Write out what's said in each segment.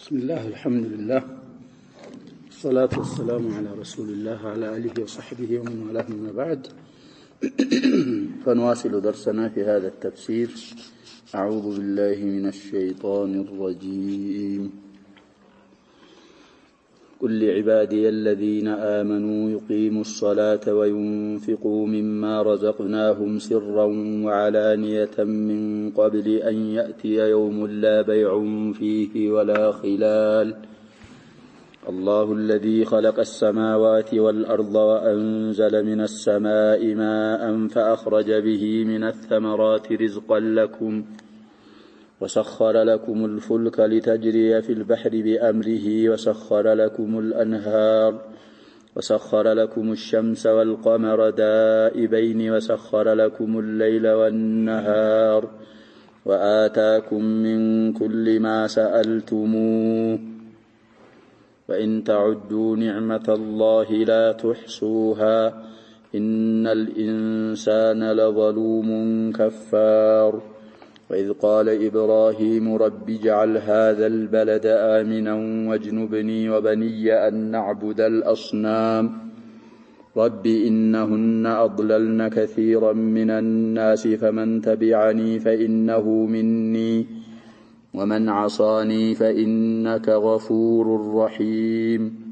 بسم الله الحمد لله الصلاة والسلام على رسول الله وعلى آله وصحبه ومن والاه ما بعد. فنواصل درسنا في هذا التفسير. أعوذ بالله من الشيطان الرجيم. قل لعبادي الذين آمنوا يقيموا الصلاة وينفقوا مما رزقناهم سرا وعلانية من قبل أن يأتي يوم لا بيع فيه ولا خلال. الله الذي خلق السماوات والأرض وأنزل من السماء ماء فأخرج به من الثمرات رزقا لكم وسخر لكم الفلك لتجري في البحر بأمره وسخر لكم الأنهار وسخر لكم الشمس والقمر دائبين وسخر لكم الليل والنهار وآتاكم من كل ما سألتموه وإن تعدوا نعمة الله لا تحصوها إن الإنسان لظلوم كفار. وإذ قال إبراهيم رب اجعل هذا البلد آمنا واجنبني وبني أن نعبد الأصنام رب إنهن أضللن كثيرا من الناس فمن تبعني فإنه مني ومن عصاني فإنك غفور رحيم.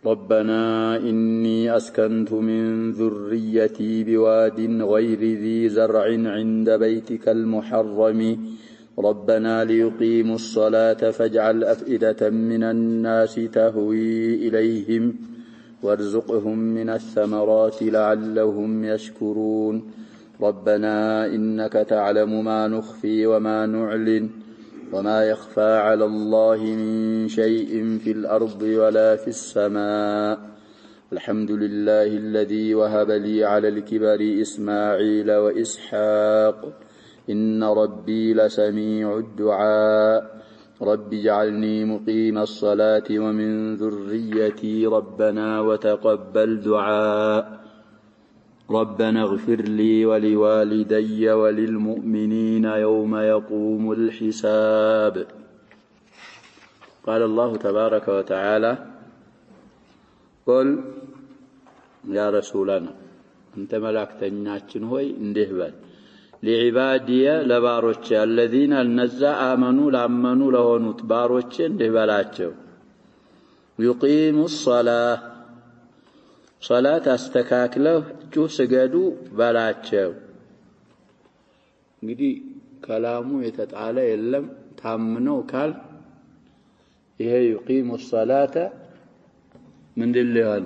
ربنا إني أسكنت من ذريتي بواد غير ذي زرع عند بيتك المحرم ربنا ليقيموا الصلاة فاجعل أفئدة من الناس تهوي إليهم وارزقهم من الثمرات لعلهم يشكرون. ربنا إنك تعلم ما نخفي وما نعلن وما يخفى على الله من شيء في الأرض ولا في السماء. الحمد لله الذي وهب لي على الكبر إسماعيل وإسحاق إن ربي لسميع الدعاء. رب اجعلني مقيم الصلاة ومن ذريتي ربنا وتقبل دعاء. ربنا اغفر لي ولوالدي وللمؤمنين يوم يقوم الحساب. قال الله تبارك وتعالى قل يا رسولنا أنت ملاكتنياتشن هوي اندهبال لعبادي لباروتش الذين النزا آمنوا لأمنوا لهونوت باروتش اندهبالاتشو يقيموا الصلاة صلاة استكاكله جو سجدو بلاتشو. እንግዲህ ከላሙ የተጣለ የለም ታምነው ካል ይሄ يقيم الصلاة ምን ሊሆን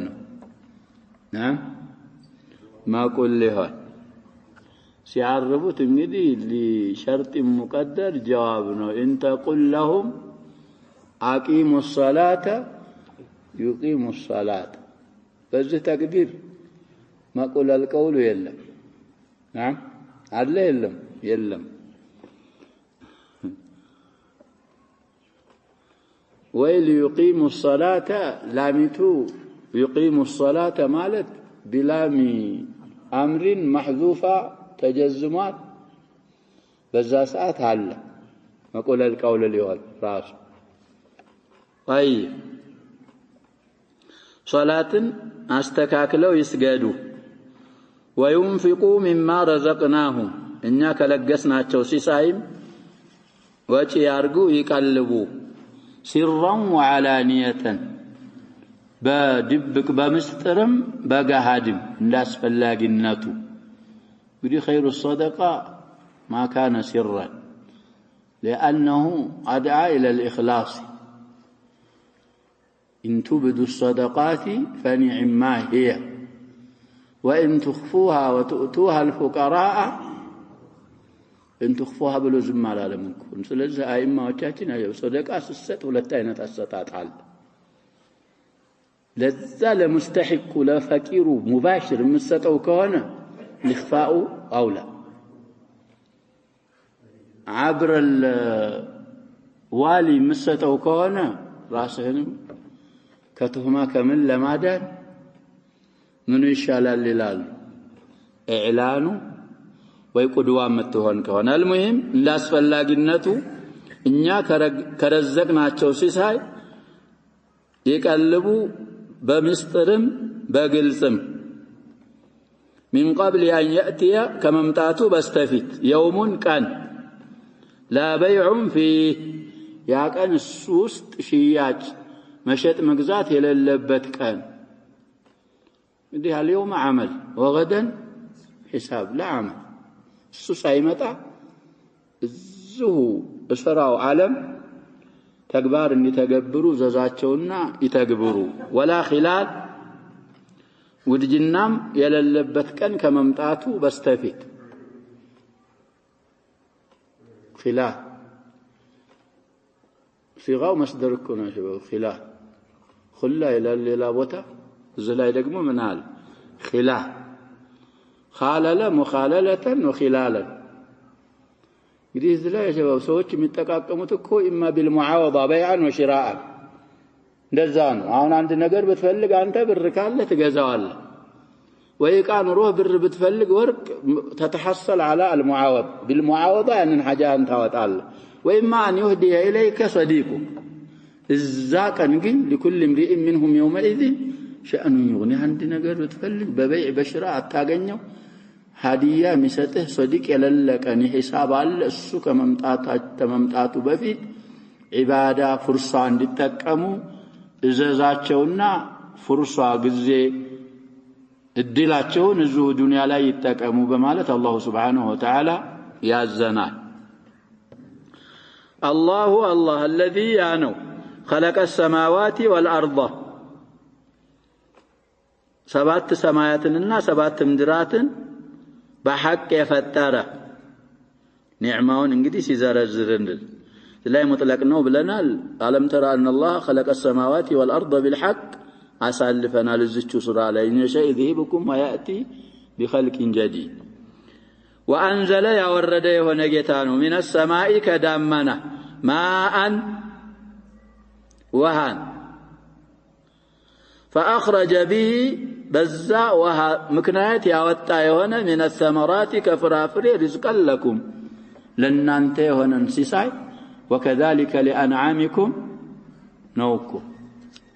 ነው ማቆል ሊሆን ሲያርቡት እንግዲህ لشرط مقدر جواب ነው ان تقول لهم اقيموا الصلاة يقيموا الصلاة በዚህ ተቅዲር ማቆል አልቀውሉ የለም አለ የለም ويل يقيم الصلاة لامتو يقيم الصلاة مالت بلام أمر محذوفة تجزمات بذا ساعات هلا مقول القول اليوم راس طيب صلاة استكاكلو يسجدوا وينفقوا مما رزقناهم إننا كلقسناቸው ሲሳይም ወጪ ያርጉ ይቀልቡ سرا وعلانية بدبك بمسترم بجهادم الناس فلاقيناتو بدي خير الصدقة ما كان سرا لأنه أدعى إلى الإخلاص إن تبدوا الصدقات فنعم ما هي وإن تخفوها وتؤتوها الفقراء إن تخفوها بلو زمال على منكم سلزة أئمة وشاتنا صدقاء سست ولتاينة الستات عال لذا مستحق لا فكير مباشر مستو كونه لإخفاء أولى عبر الوالي مستو كونه راسهن كتهما كمل لمادان من يشالال للال إعلانه ويقدوا متهون كهون المهم لا أسفلاقنته እኛ ከረዘቅናቸው ሲሳይ ይቀልቡ በምስጥርም በግልጽም من قبل أن يأتي كممتاتو بستفيت يوم كان لا بيع فيه يا كان السوست شياج مشت مجزات إلى اللبت كان بدي اليوم عمل وغدا حساب لا عمل السوس أي متى الزهو اسراو عالم تكبار إني تجبروا زازاتشونا يتجبروا ولا خلال ودجنام يللبت كان كممتاتو بستفيد خلال صيغه مصدر كنا شباب خلال خلا الى الليلابوتا زلاي دغمو منال خلال خالله مخالله وخلالا እንግዲህ زلاي يا شباب ሰዎች የሚጠቃቀሙት እኮ ኢማ بالمعاوضه بيعا وشراء እንደዛ ነው አሁን አንድ ነገር ብትፈልግ አንተ ብር ካለ ትገዛዋለህ ወይ ቃን ሩህ ብር ብትፈልግ ወርቅ تتحصل على المعاوض بالمعاوضه ان حاجه انت ታወጣለህ وإما أن يهدي إليك صديقك الزاقن ግን لكل امرئ منهم يومئذ شأن يغني عند ነገር ብትፈልግ በበይዕ በሽራء አታገኘው ሀዲያ የሚሰጥህ صديق የለለቀን ሂሳብ አለ እሱ ከመምጣቱ በፊት ዒባዳ ፍርሳ እንዲጠቀሙ እዘዛቸውና ፍርሳ ጊዜ እድላቸውን እዚሁ ዱንያ ላይ ይጠቀሙ በማለት አላህ Subhanahu Wa Ta'ala ያዘናል الله الذي يانو خلق السماوات والأرض سبات سماياتنا سبات مدراتن بحق يفتر نعمون انجدي سيزرزرن لا مطلق نو بلنال ألم ترى أن الله خلق السماوات والأرض بالحق أسالفنا لزجو سرى لإن شيء ذهبكم ويأتي بخلق جديد وأنزل يا ورده ونجتانو من السماء كدامنا ماء وهان فأخرج به بزا وها مكنايت يا وطا يهونه من الثمرات كفرافر رزقا لكم لنانت يهونه انسساي وكذلك لأنعامكم نوكو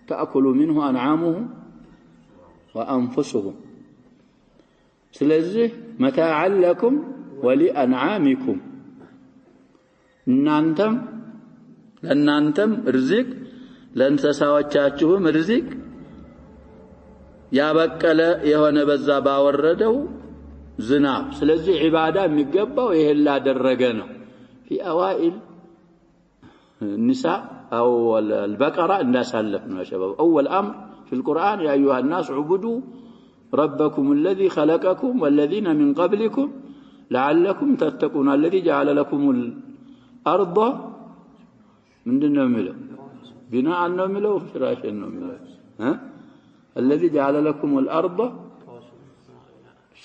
تأكلوا منه أنعامهم وأنفسهم سلزه متاعا لكم ولأنعامكم لأنتم رزق لأنسساوቻችሁም رزق ያበቀለ የሆነ በዛ ባወረደው ዝናብ ስለዚህ ዒባዳ የሚገባው ይሄን ላደረገ ነው في أوائل النساء أو البقرة እንዳሳለፍነው يا شباب أول أمر في القرآن يا أيها الناس اعبدوا ربكم الذي خلقكم والذين من قبلكم لعلكم تتقون الذي جعل لكم الأرض من دنمله بناء النمله وفراش النمله الذي جعل لكم الأرض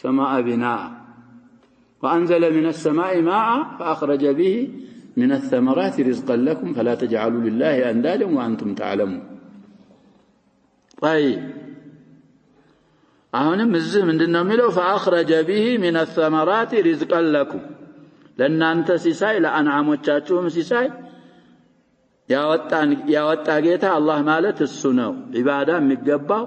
سماء بناء وأنزل من السماء ماء فأخرج به من الثمرات رزقا لكم فلا تجعلوا لله أندادا وأنتم تعلمون طيب አሁንም እዚህ ምንድነው የሚለው فأخرج به من الثمرات رزقا لكم ለእናንተ ሲሳይ ለአንዓሞቻችሁም ሲሳይ ያወጣ ጌታ አላህ ማለት እሱ ነው ዒባዳ የሚገባው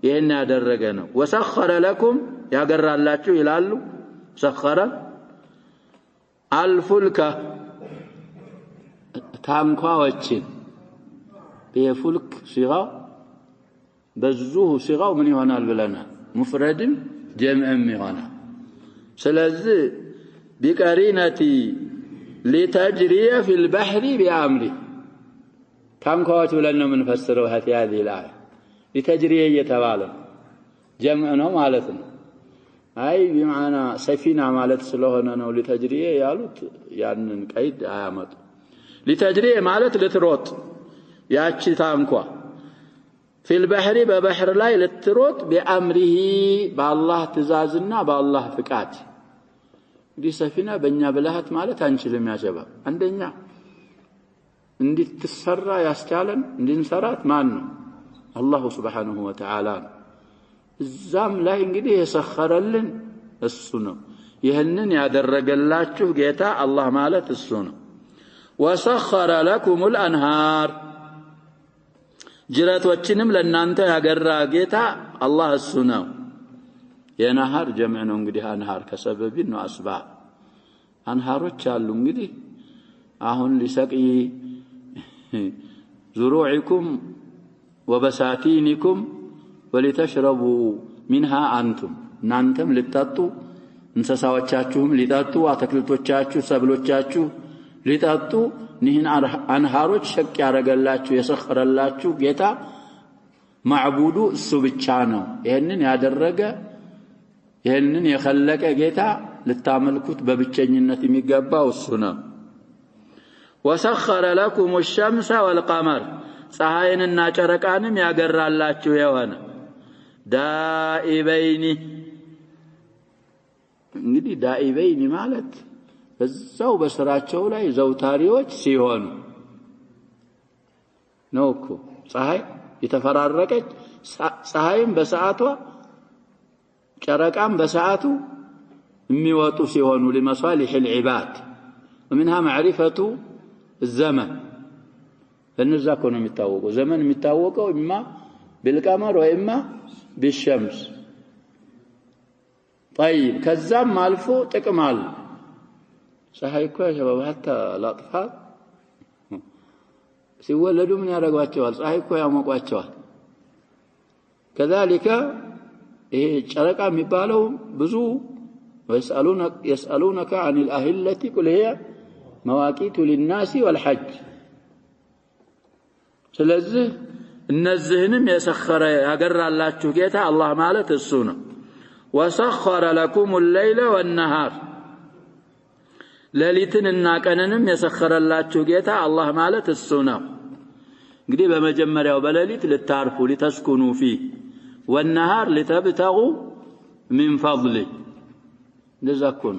ይሄን ያደረገ ነው وسخر لكم ያገራላችሁ ይላሉ سخر الفلك ታንኳዎችን በፍልክ ሲጋው በዙሁ ሲጋው ምን ይሆናል ብለናል مفردም جمعም ይሆናል ስለዚህ بقرينتي لتجري في البحر بأمره ታንኳዎች ብለን ነው የምንፈስረው هذه الآية لتجري እየተባለ جمع ነው ማለት ነው አይ بمعنى سفينة ማለት ስለሆነ ነው لتجري ያሉት ያንን ቀይድ አያመጡ لتجري ማለት ልትሮጥ ያቺ ታንኳ في البحر ببحر لا للتروت بأمره بالله تزازنا بالله فقات دي سفينة بنيا بلهت ማለት አንችልም يا شباب አንደኛ እንድትሰራ ያስቻለን እንድንሰራት ማን ነው አላህ Subhanahu Wa Ta'ala እዛም ላይ እንግዲህ የሰخረልን እሱ ነው ይሄንን ያደረገላችሁ ጌታ አላህ ማለት እሱ ነው وسخر لكم الأنهار جراتوچንም ለናንተ ያገራ ጌታ አላህ እሱ ነው የነሃር ጀምዕ ነው እንግዲህ አንሃር ከሰበብ ነው አስባብ አንሃሮች አሉ እንግዲህ አሁን ሊሰቅይ زروعكم وبساتينكم ولتشربوا منها أنتم እናንተም ልትጠጡ እንስሳዎቻችሁም ሊጠጡ አትክልቶቻችሁ ሰብሎቻችሁ ሊጠጡ ንህን አንሃሮች ሸቅ ያረጋላችሁ የሰخረላችሁ ጌታ ማዕቡዱ እሱ ብቻ ነው ይሄንን ያደረገ ይሄንን የخለቀ ጌታ ልታመልኩት በብቸኝነት የሚገባው እሱ ነው وسخر لكم الشمس والقمر ፀሐይንና ጨረቃንም ያገራላችሁ የሆነ ዳኢበይኒ እንግዲህ ዳኢበይኒ ማለት በዛው በስራቸው ላይ ዘውታሪዎች ሲሆኑ ነው እኮ ፀሐይ የተፈራረቀች ፀሐይም በሰዓቷ ጨረቃም በሰዓቱ የሚወጡ ሲሆኑ لمصالح العباد ومنها معرفة الزمن النزا كونوا የሚታወቀው ዘመን የሚታወቀው إما بالقمر وإما بالشمس طيب ከዛም አልፎ ጥቅማል ፀሐይ እኮ شباب حتى الاطفال ሲወለዱ ምን ያደርጓቸዋል ፀሐይ እኮ ያሞቋቸዋል كذلك ይሄ ጨረቃ የሚባለው ብዙ يسألونك عن الأهلة قل هي مواقيت للناس والحج ስለዚህ እነዚህንም የሰخረ ያገራላችሁ ጌታ አላህ ማለት እሱ ነው وسخر لكم الليل والنهار ሌሊትንና ቀንንም የሰخረላችሁ ጌታ አላህ ማለት እሱ ነው እንግዲህ በመጀመሪያው በሌሊት ልታርፉ لتسكنوا فيه والنهار لتبتغوا من فضله لذاكم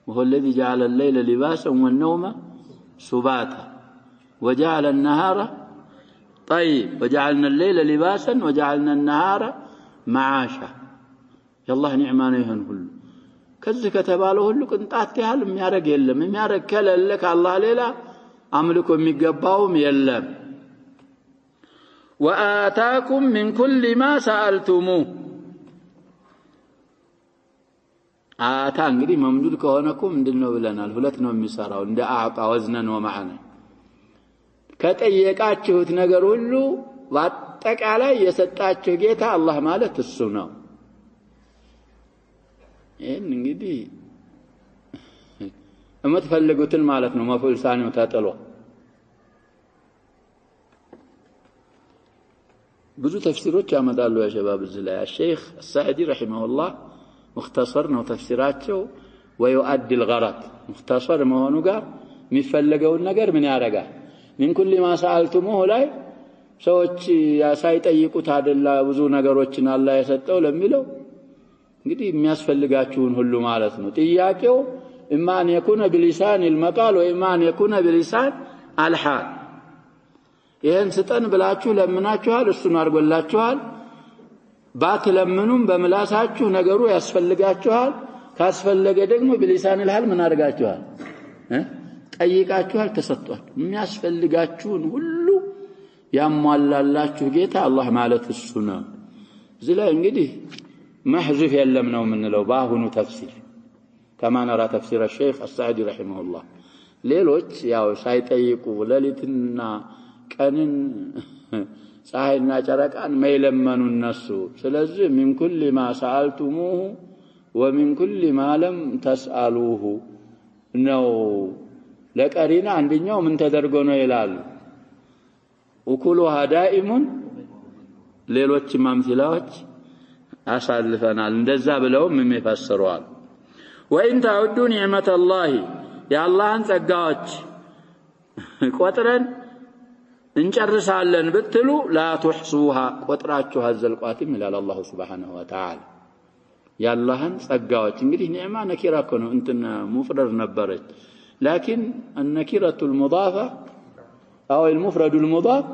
وهو الذي جعل الليل لباسا والنوم سباتا وجعل النهار طيب وجعلنا الليل لباسا وجعلنا النهار معاشا يالله نعمان يهن كله كذا كتباله كله قنطات ያህል የሚያረግ የለም የሚያረግ ከሌለ ከአላህ ሌላ አምልኮ የሚገባውም የለም وآتاكم من كل ما سألتموه አታ እንግዲህ መምዱድ ከሆነኩ ምንድነው ብለናል ሁለት ነው የሚሰራው እንደ አዕጣ ወዝነን ወማዕና ከጠየቃችሁት ነገር ሁሉ በአጠቃላይ የሰጣችሁ ጌታ አላህ ማለት እሱ ነው ይሄን እንግዲህ እምትፈልጉትን ማለት ነው መፍዑል ሳኒው ተጥሎ ብዙ ተፍሲሮች ያመጣሉ ያ ሸባብ እዚህ ላይ الشيخ السعدي رحمه الله مختصر ነው ተፍሲራቸው ويؤدي الغرض مختصر መሆኑ ጋር የሚፈልገውን ነገር ምን ያረጋል من كل ما سألتموه ላይ ሰዎች ሳይጠይቁት አይደለ ብዙ ነገሮችን አላህ የሰጠው ለሚለው እንግዲህ የሚያስፈልጋችሁን ሁሉ ማለት ነው ጥያቄው إما أن يكون بلسان المقال وإما أن يكون بلسان الحال ይሄን ስጠን ብላችሁ ለምናችኋል እሱን አርጎላችኋል ባትለምኑም በመላሳችሁ ነገሩ ያስፈልጋችኋል ካስፈለገ ደግሞ بلسان الحال ምን አርጋችኋል ጠይቃችኋል ተሰጥቷል የሚያስፈልጋችሁን ሁሉ ያሟላላችሁ ጌታ አላህ ማለት እሱ ነው እዚህ ላይ እንግዲህ محذوف የለም ነው የምንለው ባሁኑ ተፍሲር كما نرى تفسير الشيخ السعدي رحمه الله ሌሎች ያው ሳይጠይቁ ሌሊትና ቀንን ፀሐይና ጨረቃን ማይለመኑ እነሱ ስለዚህ من كل ما سألتموه ومن كل ما لم تسألوه ነው ለቀሪና አንደኛው ምን ተደርጎ ነው ይላሉ وكلها دائم ሌሎች ማምሲላዎች አሳልፈናል እንደዛ ብለውም የሚፈስሩዋል وإن تعدوا نعمة الله يا الله ጸጋዎች ቆጥረን እንጨርሳለን ብትሉ لا تحصوها ቆጥራችሁ አዘልቋትም ይላል አላህ Subhanahu Wa Ta'ala ያላህን ጸጋዎች እንግዲህ ኒዕማ ነኪራ እኮ ነው እንትን ሙፍረድ ነበረች لكن النكرة المضافة أو المفرد المضاف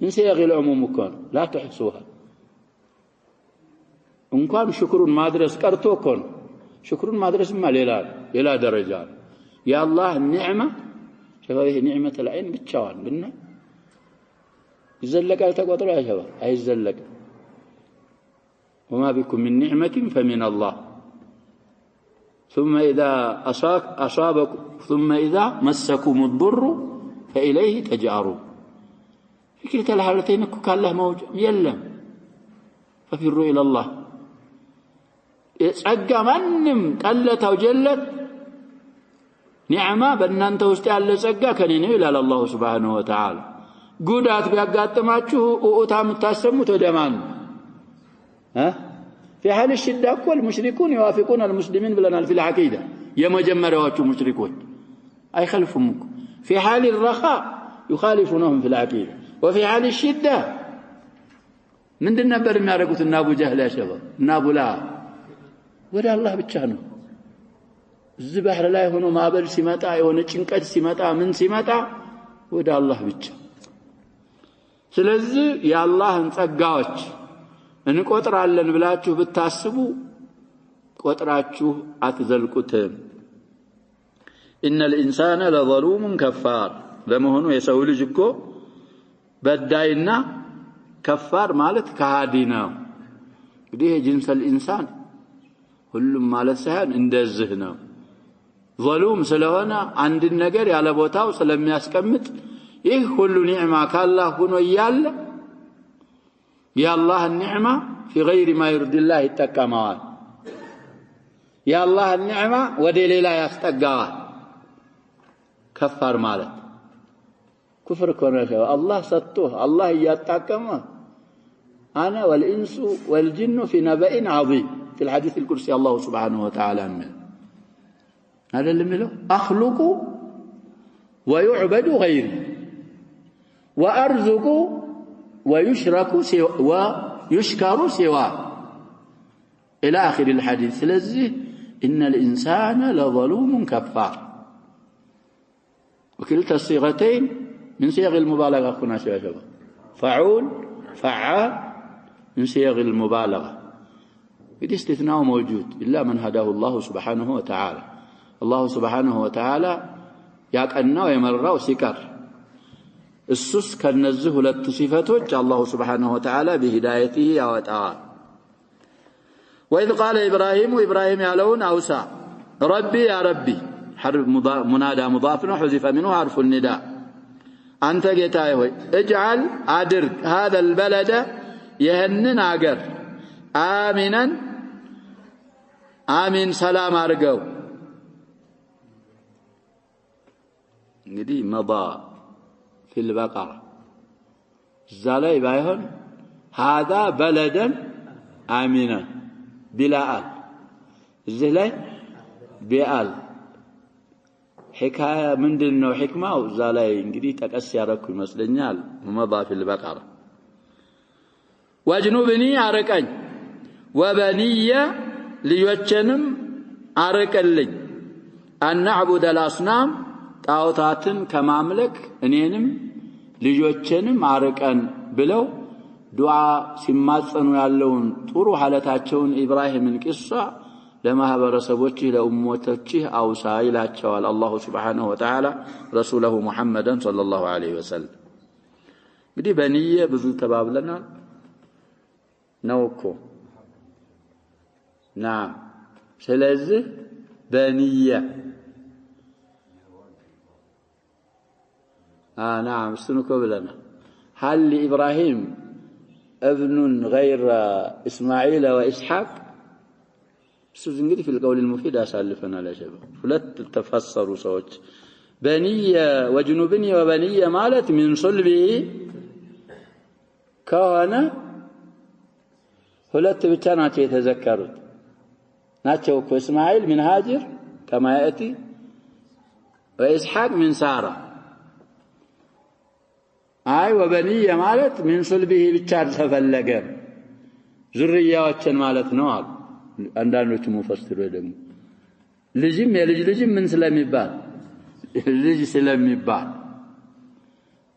من صيغ العموم كون لا تحصوها إن كان شكر مادرس كرتو كون شكر مادرس ما لا درجة يا الله النعمة شباب هي نعمة العين بالشوان قلنا يزلق تقطر يا شباب أي يزلق وما بكم من نعمة فمن الله ثم إذا أصابكم ثم إذا مسكم الضر فإليه تجأرون في كلتا الحالتين كان له موج يلم ففروا إلى الله ጸጋ ማንም ቀለታው ጀለት ኒዕማ በእናንተ ውስጥ ያለ ጸጋ ከኔ ነው ይላል አላህ Subhanahu Wa Ta'ala ጉዳት ቢያጋጥማችሁ ኡኡታ የምታሰሙት ወደማን في حال الشدة كل المشركون يوافقون المسلمين بلنا في العقيدة يمجمروا مشركون أي خلفهم في حال الرخاء يخالفونهم في العقيدة وفي حال الشدة من دون نبر ما رقت النابو جهل يا شباب النابو لا ولا الله بتشانه الزبحر لا يهونو ማዕበል ሲመጣ የሆነ ጭንቀት ሲመጣ ምን ሲመጣ ወደ አላህ ብቻ ስለዚህ የአላህን ጸጋዎች እንቆጥራለን ብላችሁ ብታስቡ ቆጥራችሁ አትዘልቁትም ان الانسان لظلوم كفار ለመሆኑ የሰው ልጅ እኮ በዳይና ከፋር ማለት ከሃዲ ነው እንግዲህ ጅንስ الانسان ሁሉም ማለት ሳይሆን እንደዚህ ነው ظلوم ስለሆነ አንድ ነገር ያለ ቦታው ስለሚያስቀምጥ ይህ ሁሉ ኒዕማ ካላህ ሆኖ ይያለ የአላህ ኒዕማ في غير ما يرضي الله ይጠቀማዋል የአላህ ኒዕማ ወደ ሌላ ያስጠጋዋል ከፋር ማለት ኩፍር ኮረፈ አላህ ሰጥቶህ አላህ ያጣቀመ انا والانس والجن في نبأ عظيم في الحديث القدسي الله سبحانه وتعالى هذا اللي مله اخلق ويعبد غيري وارزق ويشرك ويشكر سواه الى اخر الحديث لذي ان الانسان لظلوم كفار وكلتا الصيغتين من صيغ المبالغه هنا شباب فعول فعال من صيغ المبالغه في استثناء موجود الا من هداه الله سبحانه وتعالى الله سبحانه وتعالى ያቀናው የመራው ሲቀር እሱስ ከነዚህ ሁለት ሲፈቶች አላህ Subhanahu Wa Ta'ala በሂዳየቲ ያወጣዋል وإذ قال إبراهيم ያለውን አውሳ ربي يا ربي حرف منادى مضاف وحذف منه حرف النداء أنت ጌታዬ ሆይ اجعل አድርግ هذا البلد ይህንን አገር آمنا آمين سلام አድርገው እንግዲህ مضى في البقرة زالي بايهن هذا بلدا آمنا بلا آل الزهلي بآل حكاية من دلنا وحكمة زالي انقدي تكسي ركو مسلنيال ومضى في البقرة واجنوبني عركن وبني ليوچنم عركلኝ أن نعبد الأصنام ጣዖታትን ከማምለክ እኔንም ልጆቼንም አርቀን ብለው ዱዓ ሲማጸኑ ያለውን ጥሩ ሐለታቸውን ኢብራሂምን ቂሷ ለማህበረሰቦች ለኡመቶች አውሳ ይላቸዋል አላህ Subhanahu Wa Ta'ala ረሱለሁ ሙሐመድን ሰለላሁ ዐለይሂ ወሰለም እንግዲህ በንየ ብዙ ተባብለናል ነው እኮ ስለዚህ በንየ نعم سنكو لنا هل لإبراهيم ابن غير إسماعيل وإسحاق سوزنجري في القول المفيد أسالفنا لا شباب فلا تفسروا صوت بني وجنوبني وبني مالت من صلبه كان ሁለት ብቻ ናቸው የተዘከሩት ናቸው እኮ እስማኤል من هاجر كما يأتي وإسحاق من سارة አይ ወበኒየ ማለት من صلبه ብቻ ተፈለገ ዙርያዎችን ማለት ነው አሉ አንዳንዶቹ ሙፈስሲሩ ደግሞ ልጅም የልጅ ልጅም ምን ስለሚባል ልጅ ስለሚባል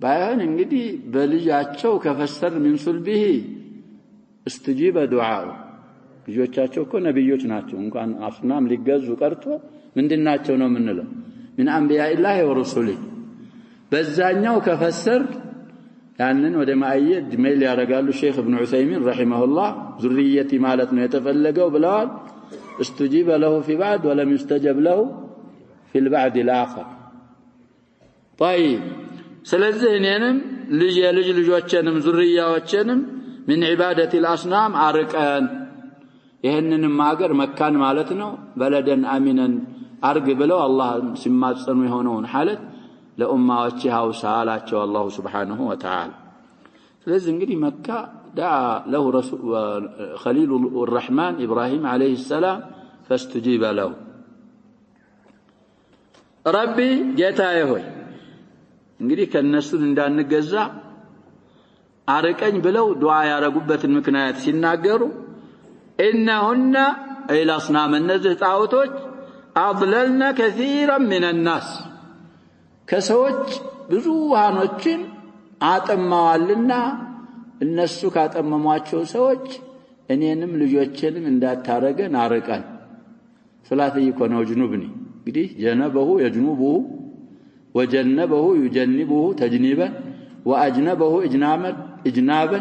ባይሆን እንግዲህ በልጃቸው ከፈሰር من صلبه استجيب دعاء ልጆቻቸው እኮ ነብዮች ናቸው እንኳን አስናም ሊገዙ ቀርቶ ምንድናቸው ነው ምንለው من انبياء الله ورسله በዛኛው ከፈሰር ያንን ወደ ማየት ዲሜል ያረጋሉ ሼክ ኢብኑ ዑሰይሚን ረሂመሁላህ ዙርየቲ ማለት ነው የተፈለገው ብለዋል استجيب له في بعد ولم يستجب له في البعد الاخر طيب ስለዚህ እኔንም ልጆቼንም ዙርያዎቼንም من عباده الاصنام አርቀን ይሄንንም ሀገር መካን ማለት ነው በለደን አሚነን አርግ ብለው አላህ ሲማጸኑ የሆነውን ሐለት ለኡማዎች ሐውሳላቸው አላህ Subhanahu Wa Ta'ala ስለዚህ እንግዲህ መካ دعا له رسول خليل الرحمن إبراهيم عليه السلام فاستجيب له ربي جتاي هوي እንግዲህ ከነሱ እንዳንገዛ አርቀኝ ብለው ዱዓ ያረጉበትን ምክንያት ሲናገሩ إنهن أي الأصنام النزه ጣዖቶች أضللن كثيرا من الناس ከሰዎች ብዙሃኖችን አጠማዋልና እነሱ ካጠመሟቸው ሰዎች እኔንም ልጆቼንም እንዳታረገን አርቀን ثلاثي يكونوا جنوبني እንግዲህ ጀነበሁ يجنبه وجنبه يجنبه تجنيبا واجنبه اجنابا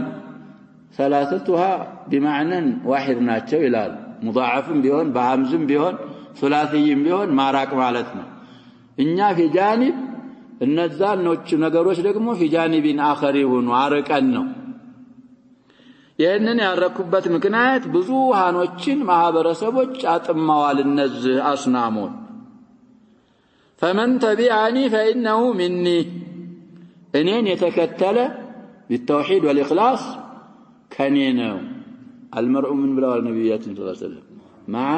ثلاثتها بمعنى واحد ናቸው ይላል مضاعفም ቢሆን በሐምዝም ቢሆን ثلاثيም ቢሆን ማራቅ ማለት ነው እኛ في جانب እነዛኖች ነገሮች ደግሞ في جانب آخر ይሁኑ አርቀን ነው ይሄንን ያረኩበት ምክንያት ብዙሃኖችን ማህበረሰቦች አጥማዋል እነዚህ አስናሞች فمن تبعني فإنه مني እኔን የተከተለ بالتوحيد والإخلاص كني ነው المرء من بلاء النبي صلى الله عليه وسلم مع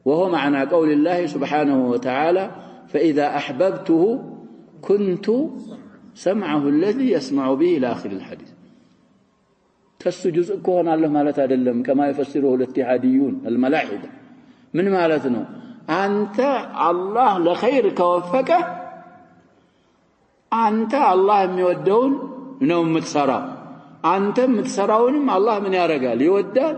وهو معنى قول الله سبحانه وتعالى فإذا أحببته كنت سمعه الذي يسمع به إلى آخر الحديث كالسجوز كون الله مالت أدلم كما يفسره الاتحاديون الملاحدة من مالتنا أنت الله لخير كوفك أنت الله ميودون نوم متسرى أنت متسرونم الله من يرقال يودان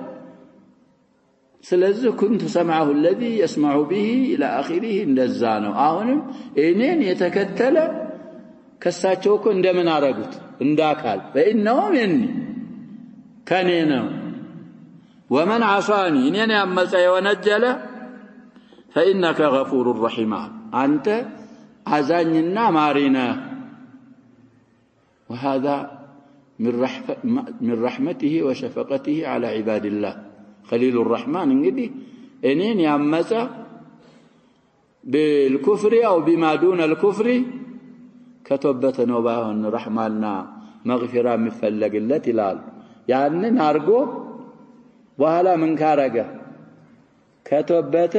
سلذ كنت سمعه الذي يسمع به إلى آخره እንደዛነው አሁንም እኔን የተከተለ ከሳቸው እኮ እንደምን አረጉት እንዳካል فإنه مني ከኔ ነው ومن عصاني እኔን ያመፀ የወነጀለ فإنك غفور رحيم أنت አዛኝና ማሪና وهذا من رحمته وشفقته على عباد الله خليل الرحمن እንግዲህ እኔን ያመፀ بالكفر أو بما دون الكفر كتوبته ነው ባይሆን ረህማና መግፊራ የሚፈልግለት ይላል ያንን አርጎ በኋላ ምን ካረገ ከተወበተ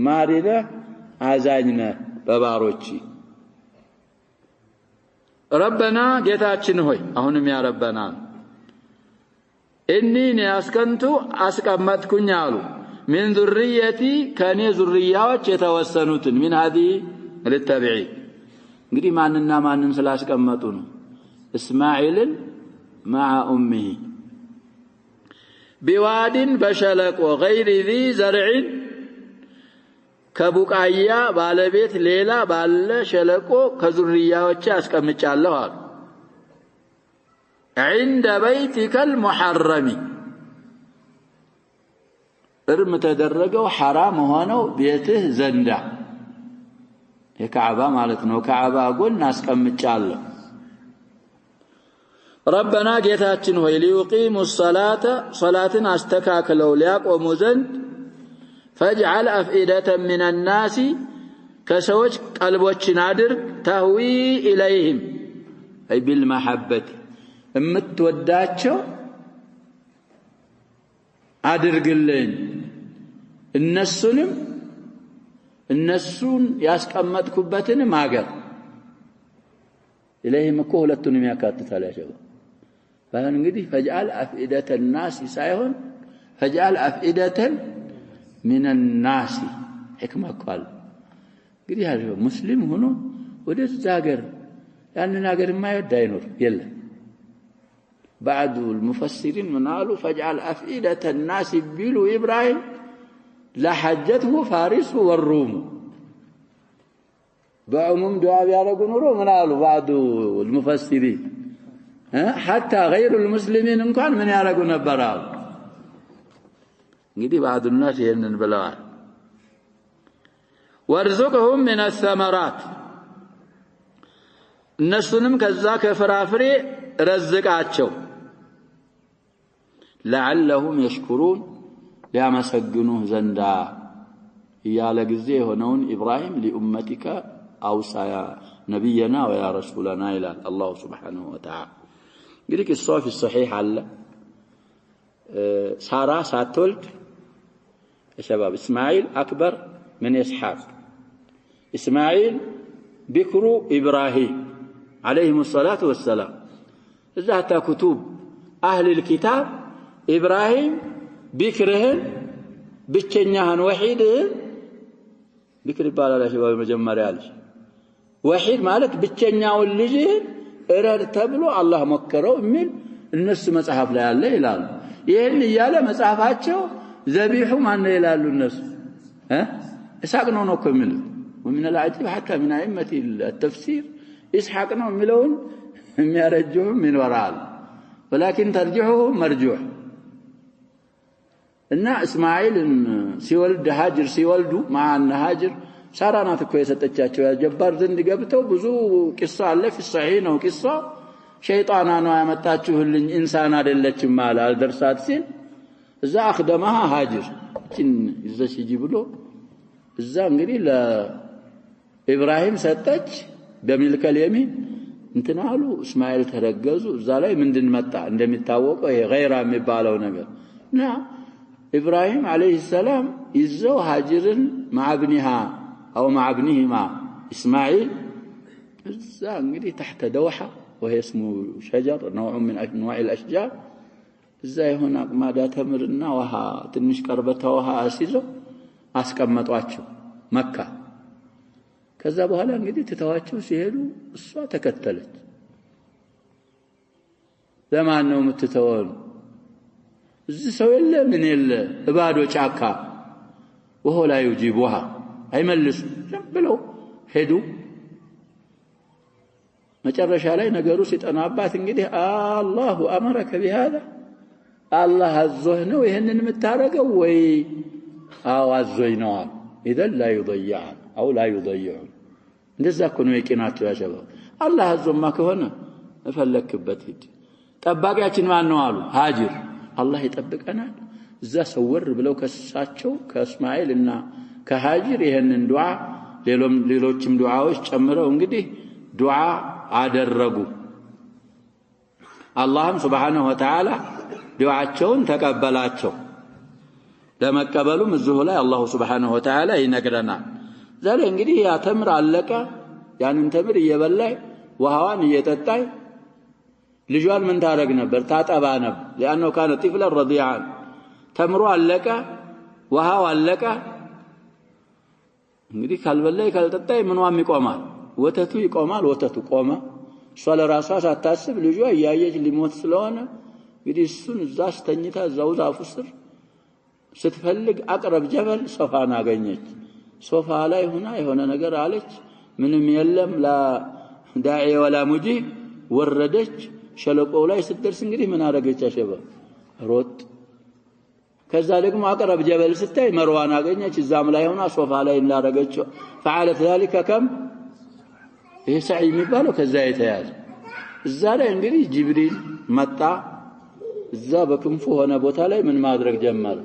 ማሪነ አዛኝነ በባሮች ربنا ጌታችን ሆይ አሁንም ያ ረበና እኒን ያስከንቱ አስቀመጥኩኝ አሉ من ذريتي ከኔ ዙርያዎች የተወሰኑትን من هذه للتبعي እንግዲህ ማንና ማንን ስላስቀመጡ ነው እስማኤልን مع امه بواد بشلق غير ذي زرع ከቡቃያ ባለቤት ሌላ ባለ ሸለቆ ከዙርያዎች አስቀምጫለሁ አሉ عند بيتك المحرم እርም ተደረገው حرام ሆነው ቤትህ ዘንዳ የካዕባ ማለት ነው ካዕባ ጎን አስቀምጫለሁ ربنا ጌታችን ሆይ ليقيموا الصلاة صلاتን አስተካክለው ሊያቆሙ ዘንድ فاجعل أفئدة من الناس كسوج قلبوچن አድርግ تهوي إليهم أي بالمحبة እምትወዳቸው አድርግልኝ እነሱን ያስቀመጥኩበትን ማገር إليهم እኮ ሁለቱንም ያካትታል ያሸው ባን እንግዲህ فاجعل أفئدة الناس ሳይሆን فاجعل أفئدة من الناس حكمة قال እንግዲህ ያለው ሙስሊም ሆኖ ወደዛ ሀገር ያንን ሀገር የማይወድ አይኖር የለም بعض المفسرين من قالوا فاجعل أفئدة الناس بيلو إبراهيم لحجته فارس والروم بعموم دعاء بيارقوا نورو من قالوا بعض المفسرين حتى غير المسلمين إن كان من يارقوا نبراو نجدي بعض الناس يهنن بلوان وارزقهم من الثمرات النسنم كذاك فرافري رزقاتشو لعلهم يشكرون يا مسجنوه زندا يا لجزيه هنون إبراهيم لأمتك أوصى نبينا ويا رسولنا إلى الله سبحانه وتعالى قلك الصوف الصحيح على سارة ساتولد يا شباب إسماعيل أكبر من إسحاق إسماعيل بكر إبراهيم عليهم الصلاة والسلام إذا حتى كتب أهل الكتاب إبراهيم بكرهن بتشنيهن وحيدهن بكر بالا لا شباب مجمّر يالش وحيد مالك بتشنياون لجهن إراد تبلو الله مكروا من الناس مصحف لا ياله يلال يهن ياله مصحفاچو ذبيحو ما يلالو الناس إسحاق ነው እኮ የሚሉት ومن العجيب حتى من أئمة التفسير إسحاق ነው የሚለውን የሚያረጁም ይኖራል ولكن ترجحه مرجوح إن إسماعيل سيولد هاجر سيولدو مع أن هاجر سارنا تكوي ستتشاتشو يا جبار زند قبتو بزو قصة اللي في الصحيح أو قصة شيطانا نوع متاتشوه الإنسان هذا اللي تشمال على درسات سين إذا أخدمها هاجر إذا سيجيبلو إذا نقولي لا إبراهيم ستتش بملك اليمين انتنالو إسماعيل ترقزو زالي من دين متى عندما يتاوقوا هي غيرها مبالو نقل نعم إبراهيم عليه السلام يزو هاجر مع ابنها أو مع ابنهما إسماعيل إذا تحت دوحة وهي اسمه شجر نوع من أنواع الأشجار إزاي هناك ماذا تمرنا وها تنش كربتها وها أسيزو أسكمتواتشو مكة كذا بهلا انقدي تتواتشو سيهلو الصوت تكتلت لما أنه متتوون زي سوي إلا من البادو شاكا وهو لا يجيبها أي ملسوا جنبلو هدو ما جرش علي نقروا ستنابات انقدي الله أمرك بهذا الله الزهن ويهنن متارقوا وي الزهنوان إذن لا يضيعون أو لا يضيعون እንደዛ እኮ ነው የቂናቸው ያሸባው አላህ አዘማከ ሆነ እፈለክበት ሂድ ጠባቂያችን ማን ነው አሉ ሃጅር አላህ ይጠብቀናል እዛ ሰወር ብለው ከሳቸው ከእስማኤልና ከሃጅር ይሄንን ዱዓ ሌሎችም ዱዓዎች ጨምረው እንግዲህ ዱዓ አደረጉ አላህም Subhanahu Wa Ta'ala ዱዓቸውን ተቀበላቸው ለመቀበሉም እዚሁ ላይ አላህ Subhanahu Wa Ta'ala ይነግረናል ዛሬ እንግዲህ ያ ተምር አለቀ ያንን ተምር እየበላይ ውሃዋን እየጠጣይ ልጇን ምን ታረግ ነበር ታጠባ ነበር لانه كان طفلا رضيعا ተምሩ አለቀ ውሃው አለቀ እንግዲህ ካልበላይ ካልጠጣይ ምንዋም ይቆማል ወተቱ ይቆማል ወተቱ ቆመ እሷ ለራሷ ሳታስብ ልጇ እያየች ሊሞት ስለሆነ እንግዲህ እሱን እዛ አስተኝታ እዛው ዛፉ ስር ስትፈልግ አቅረብ ጀበል ሶፋን አገኘች ሶፋ ላይ ሆና የሆነ ነገር አለች ምንም የለም ላ ዳዒ ወላ ሙጂብ ወረደች ሸለቆው ላይ ስትደርስ እንግዲህ ምን አረገች አሸባ ሮጥ ከዛ ደግሞ አቅረብ ጀበል ስታይ መርዋን አገኘች እዛም ላይ ሆና ሶፋ ላይ እንዳረገች فعلت ذلك كم ይሄ ሰዒ የሚባለው ከዛ የተያዘ እዛ ላይ እንግዲህ ጅብሪል መጣ እዛ በክንፉ ሆነ ቦታ ላይ ምን ማድረግ ጀመረ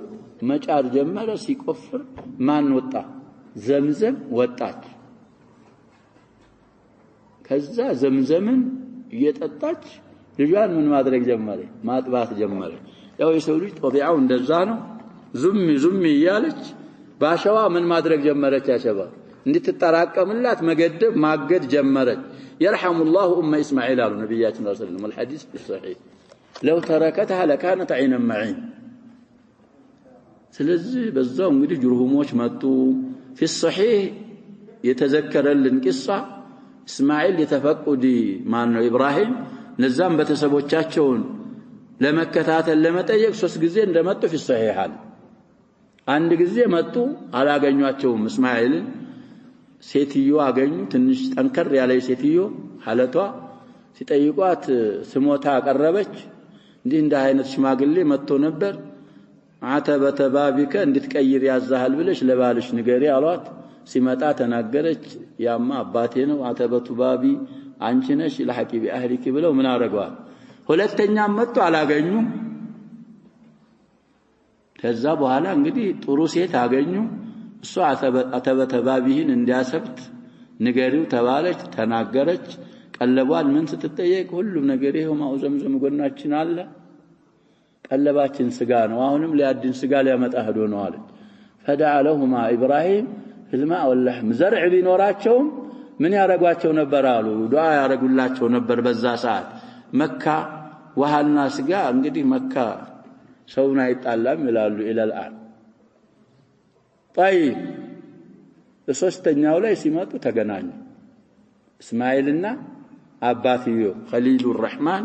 መጫር ጀመረ ሲቆፍር ማን ወጣ ዘምዘም ወጣች ከዛ ዘምዘምን እየጠጣች ልጇን ምን ማድረግ ጀመረ ማጥባት ጀመረ ያው የሰው ልጅ ጦቢያው እንደዛ ነው ዙም እያለች ባሸዋ ምን ማድረግ ጀመረች ያሸባ እንድትጠራቀምላት መገደብ ማገድ ጀመረች يرحم الله اسماعيل على نبياتنا صلى الله عليه وسلم الحديث في الصحيح لو تركتها لكانت عينا معين ስለዚህ በዛው እንግዲህ ጅሩሁሞች መጡ في الصحيح يتذكر القصه اسماعيل يتفقد ማን ነው ኢብራሂም ነዛም በተሰቦቻቸውን ለመከታተል ለመጠየቅ 3 ጊዜ እንደመጡ في الصحيح አንድ ጊዜ መጡ አላገኟቸውም እስማኤልን ሴትዮ አገኙ ትንሽ ጠንከር ያለ ሴትዮ ሐለቷ ሲጠይቋት ስሞታ አቀረበች እንደ አይነት ሽማግሌ መጥቶ ነበር አተበተ ባቢከ እንድትቀይር ያዛሃል ብለሽ ለባልሽ ንገሪ አሏት ሲመጣ ተናገረች ያማ አባቴ ነው አተበቱ ባቢ አንቺ ነሽ ለሐቂ በአህሊኪ ብለው ምን አረጋዋል ሁለተኛም መጥቶ አላገኙም ከዛ በኋላ እንግዲህ ጥሩ ሴት አገኙ እሷ አተበተ ባቢህን እንዲያሰብት ንገሪው ተባለች ተናገረች ቀለቧን ምን ስትጠየቅ ሁሉም ነገር ይሄው ማውዘምዘም ጎናችን አለ ቀለባችን ስጋ ነው አሁንም ሊያድን ስጋ ሊያመጣ ሄዶ ነው አለ ፈዳአ ለሁማ ኢብራሂም الماء واللحم زرع ቢኖራቸውም ምን ያረጋቸው ነበር አሉ ዱዓ ያረጉላቸው ነበር በዛ ሰዓት መካ ወሃልና ስጋ እንግዲህ መካ ሰውና ይጣላም ይላሉ ኢላልአን طيب በሶስተኛው ላይ ሲመጡ ተገናኙ እስማኤልና አባትዮ ኸሊሉ الرحمن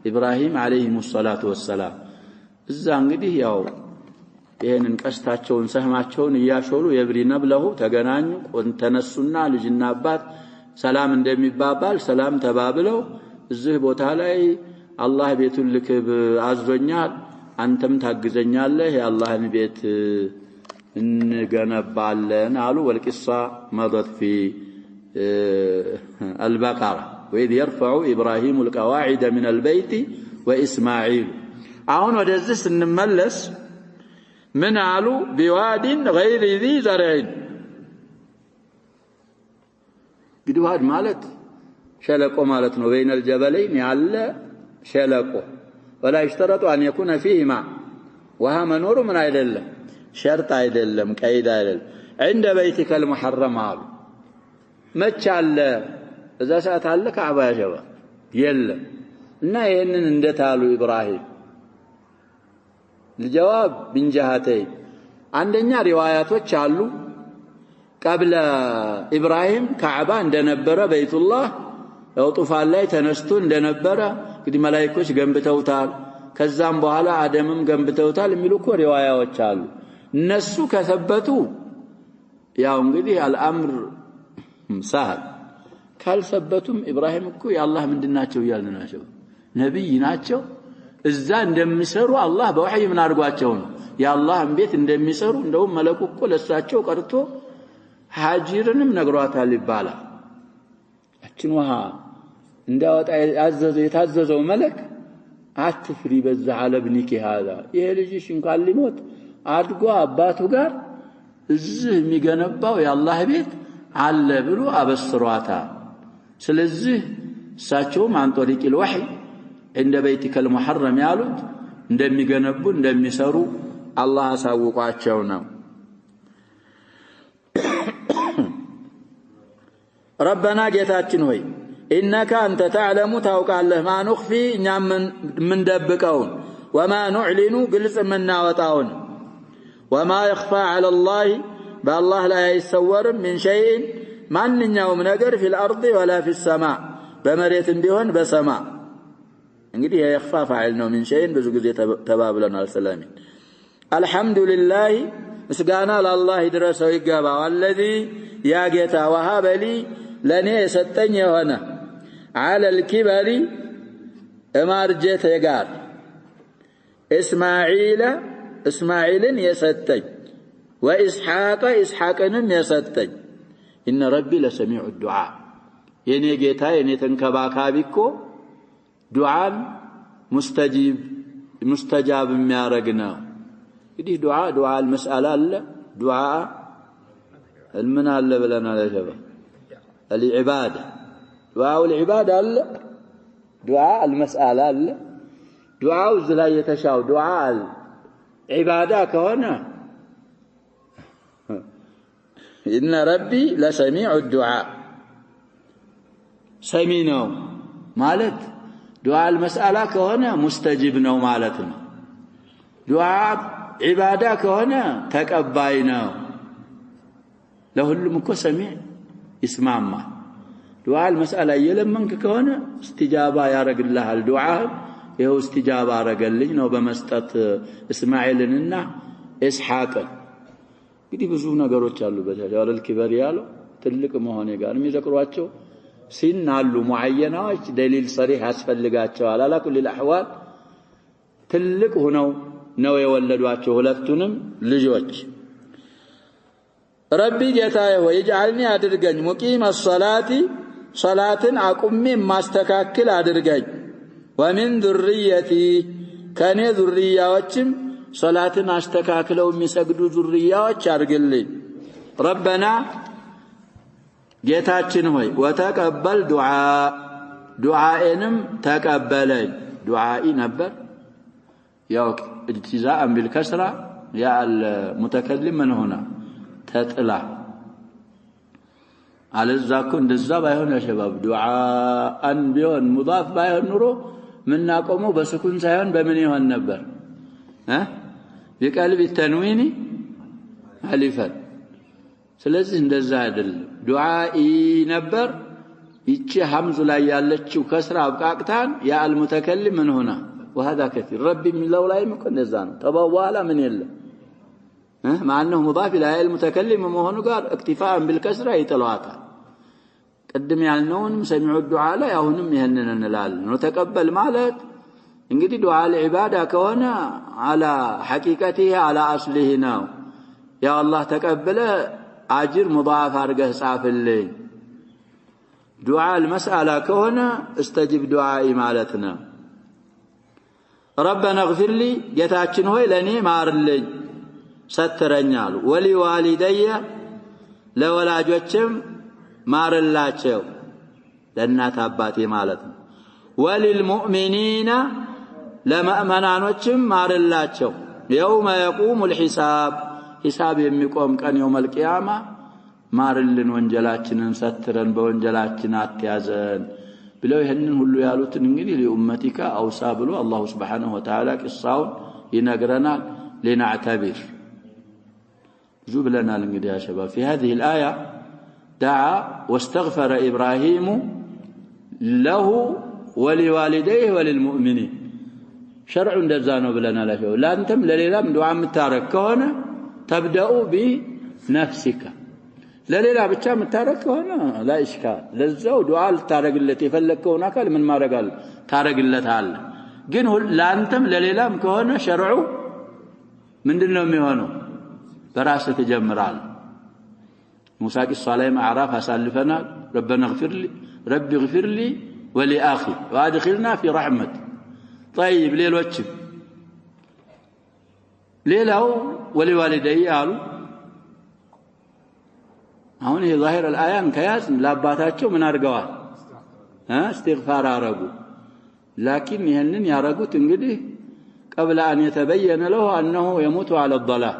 ኢብራሂም አለይሂ ሰላቱ ወሰላም እዛ እንግዲህ ያው ይሄንን ቀስታቸውን ሰህማቸውን ያሾሉ የብሪና ብለው ተገናኙ ተነሱና ልጅና አባት ሰላም እንደሚባባል ሰላም ተባብለው እዚህ ቦታ ላይ አላህ ቤቱን ልክብ አዝዞኛል አንተም ታግዘኛለህ የአላህን ቤት እንገነባለን አሉ ወልቂሳ መضت في البقرة وإذ يرفع إبراهيم القواعد من البيت وإسماعيل አሁን ወደዚህ ስንመለስ من علو بواد غير ذي زرع قد واد مالت شلقو مالتنا بين الجبلين يعلى شلقو ولا يشترط أن يكون فيه ماء وها منور من عيدلم شرط عيدلم كايد عيدلم عند بيتك المحرم علو ما تشعل إذا سأتعلق عبا شبا يلم إنا يهنن اندتالو إبراهيم الجواب من جهتين عندنا روايات አሉ قبل ابراهيم كعبه እንደነበረ በይቱላህ ወጡፋን ላይ ተነስቶ እንደነበረ እንግዲህ መላእክቶች ገንብተውታል ከዛም በኋላ አደምም ገንብተውታል የሚሉ እኮ ሪዋያዎች አሉ እነሱ ከሰበቱ ያው እንግዲህ አልአምር ሰሃል ካልሰበቱም ኢብራሂም እኮ ያላህ ምንድናቸው ይያልን ናቸው ነብይ ናቸው እዛ እንደሚሰሩ አላህ በወህይ ምን አድርጓቸው ነው ያላህን ቤት እንደሚሰሩ እንደውም መለኩ እኮ ለሳቸው ቀርቶ ሃጂርንም ነግሯታል ይባላል አችን ውሃ እንዳወጣ የታዘዘው መለክ አትፍሪ በዛ አለብኒኪ هذا ይሄ ልጅሽ እንኳን ሊሞት አድጎ አባቱ ጋር እዚህ የሚገነባው የአላህ ቤት አለ ብሎ አበስሯታል ስለዚህ እሳቸው ማንጦሪቅ الوحي عند بيتك المحرم ያሉት እንደሚገነቡ እንደሚሰሩ አላህ አሳውቋቸው ነው ربنا ጌታችን ሆይ انك انت تعلم ታውቃለህ ما نخفي እኛም ምን ደብቀውን وما نعلن ግልጽ ምናወጣውን وما يخفى على الله بالله لا يسور من شيء ማንኛውም ነገር في الارض ولا في السماء በመሬትም ቢሆን በሰማይ እንግዲህ يخفى فاعل ነው من شيء ብዙ ጊዜ ተባብለናል ሰላሚን الحمدلله ምስጋና ለአላህ ይድረሰው ይገባው الذي يا ጌታ وهب لي ለኔ የሰጠኝ የሆነ على الكبر እማርጀት ጋር እስማኤልን የሰጠኝ واسحاق اسحاقንም የሰጠኝ ان ربي لسميع الدعاء የኔ ጌታ የኔ ተንከባካቢኮ ዱዓን ሙስተጃብ የሚያረግና እንግዲህ ዱዓ المسألة አለ ዱዓ ምን አለ ብለናል ያሸባ العباده ዱዓው العباده አለ ዱዓ المسألة አለ ዱዓው ዝላ የተሻው ዱዓ العباده ከሆነ ان ربي لسميع الدعاء سمينو ማለት ዱዓ المسألة ከሆነ ሙስተጂብ ነው ማለት ነው ዱዓ ዒባዳ ከሆነ ተቀባይ ነው ለሁሉም እኮ ሰሚዕ ይስማማ ዱዓ المسألة የለመንክ ከሆነ استجابة ያረግልሃል ዱዓ ይሄው استجابة አረገልኝ ነው በመስጠት እስማኤልንና ኢስሐቅ እንግዲህ ብዙ ነገሮች አሉ በተጃለል ኪበር ያለው ትልቅ መሆኔ ጋር የሚዘክሯቸው ሲናሉ ሙአየናዎች ደሊል ሰሪህ ያስፈልጋቸዋል አላ ኩል الأحوال ትልቅ ሆነው ነው የወለዷቸው ሁለቱንም ልጆች ረቢ ጌታዬ ሆይ اجعلني አድርገኝ ሙቂም الصلاه صلاتን አቁሜ ማስተካከል አድርገኝ ومن ذريتي ከኔ ذريያዎችም صلاتን አስተካክለው የሚሰግዱ ذريያዎች አድርግልኝ ربنا ጌታችን ሆይ ወተቀበል ዱዓኤንም ተቀበለኝ ዱዓኢ ነበር ያው اجتزاء بالكسره يا المتكلم من هنا ተጥላ አለዛኩ እንደዛ ባይሆን يا شباب ዱዓአን ቢሆን ሙዳፍ ባይሆን ኑሮ ምናቆመው በስኩን ሳይሆን በምን ይሆን ነበር بقلب التنوين الفا ስለዚህ እንደዛ አይደለም ዱዓኢ ነበር ይቺ ሐምዙ ላይ ያለችው ከስራ አብቃቅታን ያ المتكلم من هنا وهذا كثير ربي من لو لا يمكن ذا تبوالا من يله مع انه مضاف الى المتكلم وهو قال اكتفاء بالكسره يطلعها قدم ያልነውን سمعوا الدعاء لا ያሁንም ይሄንን እንላለን ነው ተቀበል ማለት እንግዲህ ዱዓ ለዒባዳ ከሆነ على حقيقته على اصله ነው ያ አላህ ተቀበለ አጅር ሙዳፍ አድርገህ ጻፍልኝ ዱዓ المساله ከሆነ استجب دعائي ማለት ነው ربنا اغفر لي ጌታችን ሆይ ለኔ ማርልኝ ሰትረኛል ወሊዋሊደየ ለወላጆችም ማርላቸው ለእናት አባቴ ማለት ነው ወሊልሙእሚኒና ለማእመናኖችም ማርላቸው يوم يقوم الحساب حساب የሚቆም ቀን يوم القيامه ማርልን ወንጀላችንን ሰትረን በወንጀላችን አትያዘን ብለው ይሄንን ሁሉ ያሉትን እንግዲህ ለኡመቲካ አውሳ ብሎ አላህ Subhanahu Wa Ta'ala ቂሳውን ይነግረናል لنعتبر جبلنا እንግዲህ يا شباب في هذه الآية دعا واستغفر إبراهيم له ولوالديه وللمؤمنين شرع እንደዛ ነው ብለናል አለው ላንተም ለሌላም ዱዓ የምታረክ ከሆነ تبدأ بنفسك ለሌላ ብቻ የምታረክ ከሆነ لا إشكال ለዛው ዱዓ ልታረግለት የፈለከውን አካል ምን ማረጋል ታረግለታል ግን ላንተም ለሌላም ከሆነ ሸርዑ ምንድነው የሚሆነው በራስህ ተጀምራል ሙሳ ቂሳ ላይ ማዕራፍ አሳልፈና ربنا اغفر لي ربي اغفر لي ولأخي وادخلنا في رحمة طيب ሌሎች ሌላው ولوالدي አሉ አሁን የዛሂር الآيان ከያዝ ለአባታቸው ምን አድርገዋል استغفار አረጉ لكن ይሄንን ያረጉት እንግዲህ قبل أن يتبين له أنه يموت على الضلال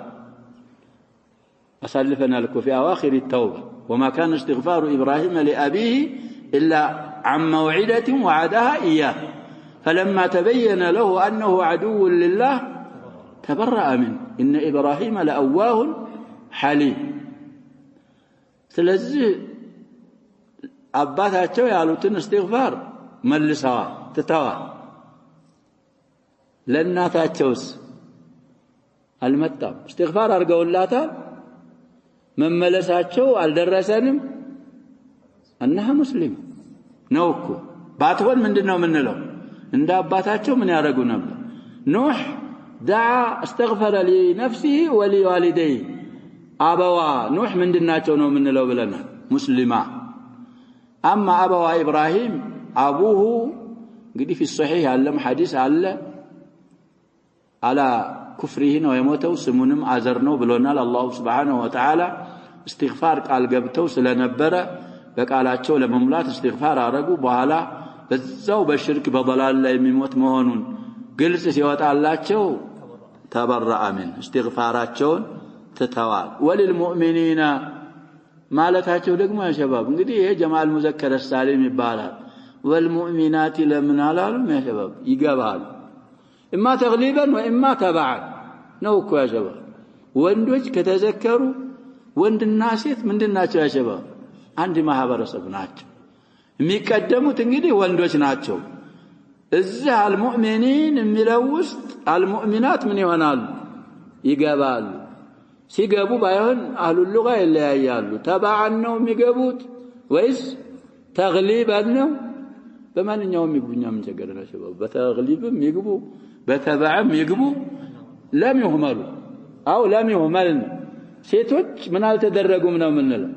أسلفنا لكم في أواخر التوبة وما كان استغفار إبراهيم لأبيه إلا عن موعدة وعدها إياه فلما تبين له أنه عدو لله تبرأ منه إن إبراهيم لأواه حليم ስለዚህ አባታቸው ያሉትን استغفار መልሰዋል ትተዋል ለእናታቸውስ አልመጣም استغفار አርገውላታል መመለሳቸው አልደረሰንም انها مسلم ነው እኮ ባትሆን ምንድነው ምንለው እንደ አባታቸው ምን ያረጉ ነበር ኑህ دعا استغفر لنفسه ولوالديه አበዋ ኑህ ምንድናቸው ነው ምንለው ብለናል ሙስሊማ اما ابوا ابراهيم ابوه እንግዲህ في الصحيح ያለም ሐዲስ አለ على كفره ነው የሞተው ስሙንም አዘር ነው ብሎናል አላህ Subhanahu Wa Ta'ala استغفار ቃል ገብተው ስለነበረ በቃላቸው ለመሙላት استغفار አረጉ በኋላ በዛው በሽርክ በضلال ላይ የሚሞት መሆኑን ግልጽ ሲወጣላቸው ተበረአ من استغفارአቸውን ተተዋል ወለልሙእሚኒና ማለታቸው ደግሞ ያ ሸባብ እንግዲህ ይሄ ጀማል ሙዘከር ሳሊም ይባላል والمؤمنات لمن አላሉም ያ ሸባብ ይገባል اما تغليبا واما تبعا ነው እኮ ያ ሸባብ ወንዶች ከተዘከሩ ወንድና ሴት ምንድናቸው ያ ሸባብ አንድ ማህበረሰብ ናቸው የሚቀደሙት እንግዲህ ወንዶች ናቸው እዚህ አልሙእሚኒን የሚለው ውስጥ አልሙእሚናት ምን ይሆናሉ ይገባሉ ሲገቡ ባይሆን አህሉል ሉጋ ይለያያሉ። ተባዓን ነው የሚገቡት ወይስ ተግሊበን ነው? በማንኛውም ይግቡኛ ምን ቸገረና ሸባብ በተግሊብም ይግቡ በተባዓም ይግቡ ለም ይሁመሉ አው ለም ይሁመልን ሴቶች ምን አልተደረጉም ነው ምንለው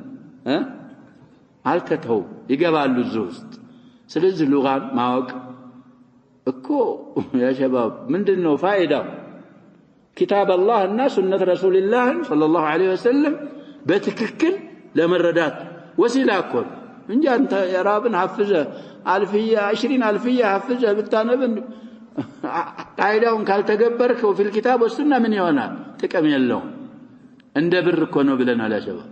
አልተተው ይገባሉ እዚህ ውስጥ። ስለዚህ ሉጋን ማወቅ እኮ ያ ሸባብ ምንድነው ፋይዳው? كتاب الله እና ሱነት ረሱልላህ ሰለላሁ ዐለይሂ ወሰለም በትክክል ለመረዳት ወሲላ እኮ እንጂ አንተ የራብን ሐፍዘ አልፊያ 20 አልፊያ ሐፍዘ ብታነብን ቃይዳውን ካልተገበርከው في الكتاب والسنه ምን ይሆናል? ጥቅም የለውም። እንደ ብር እኮ ነው ብለናል ያ ሸባብ።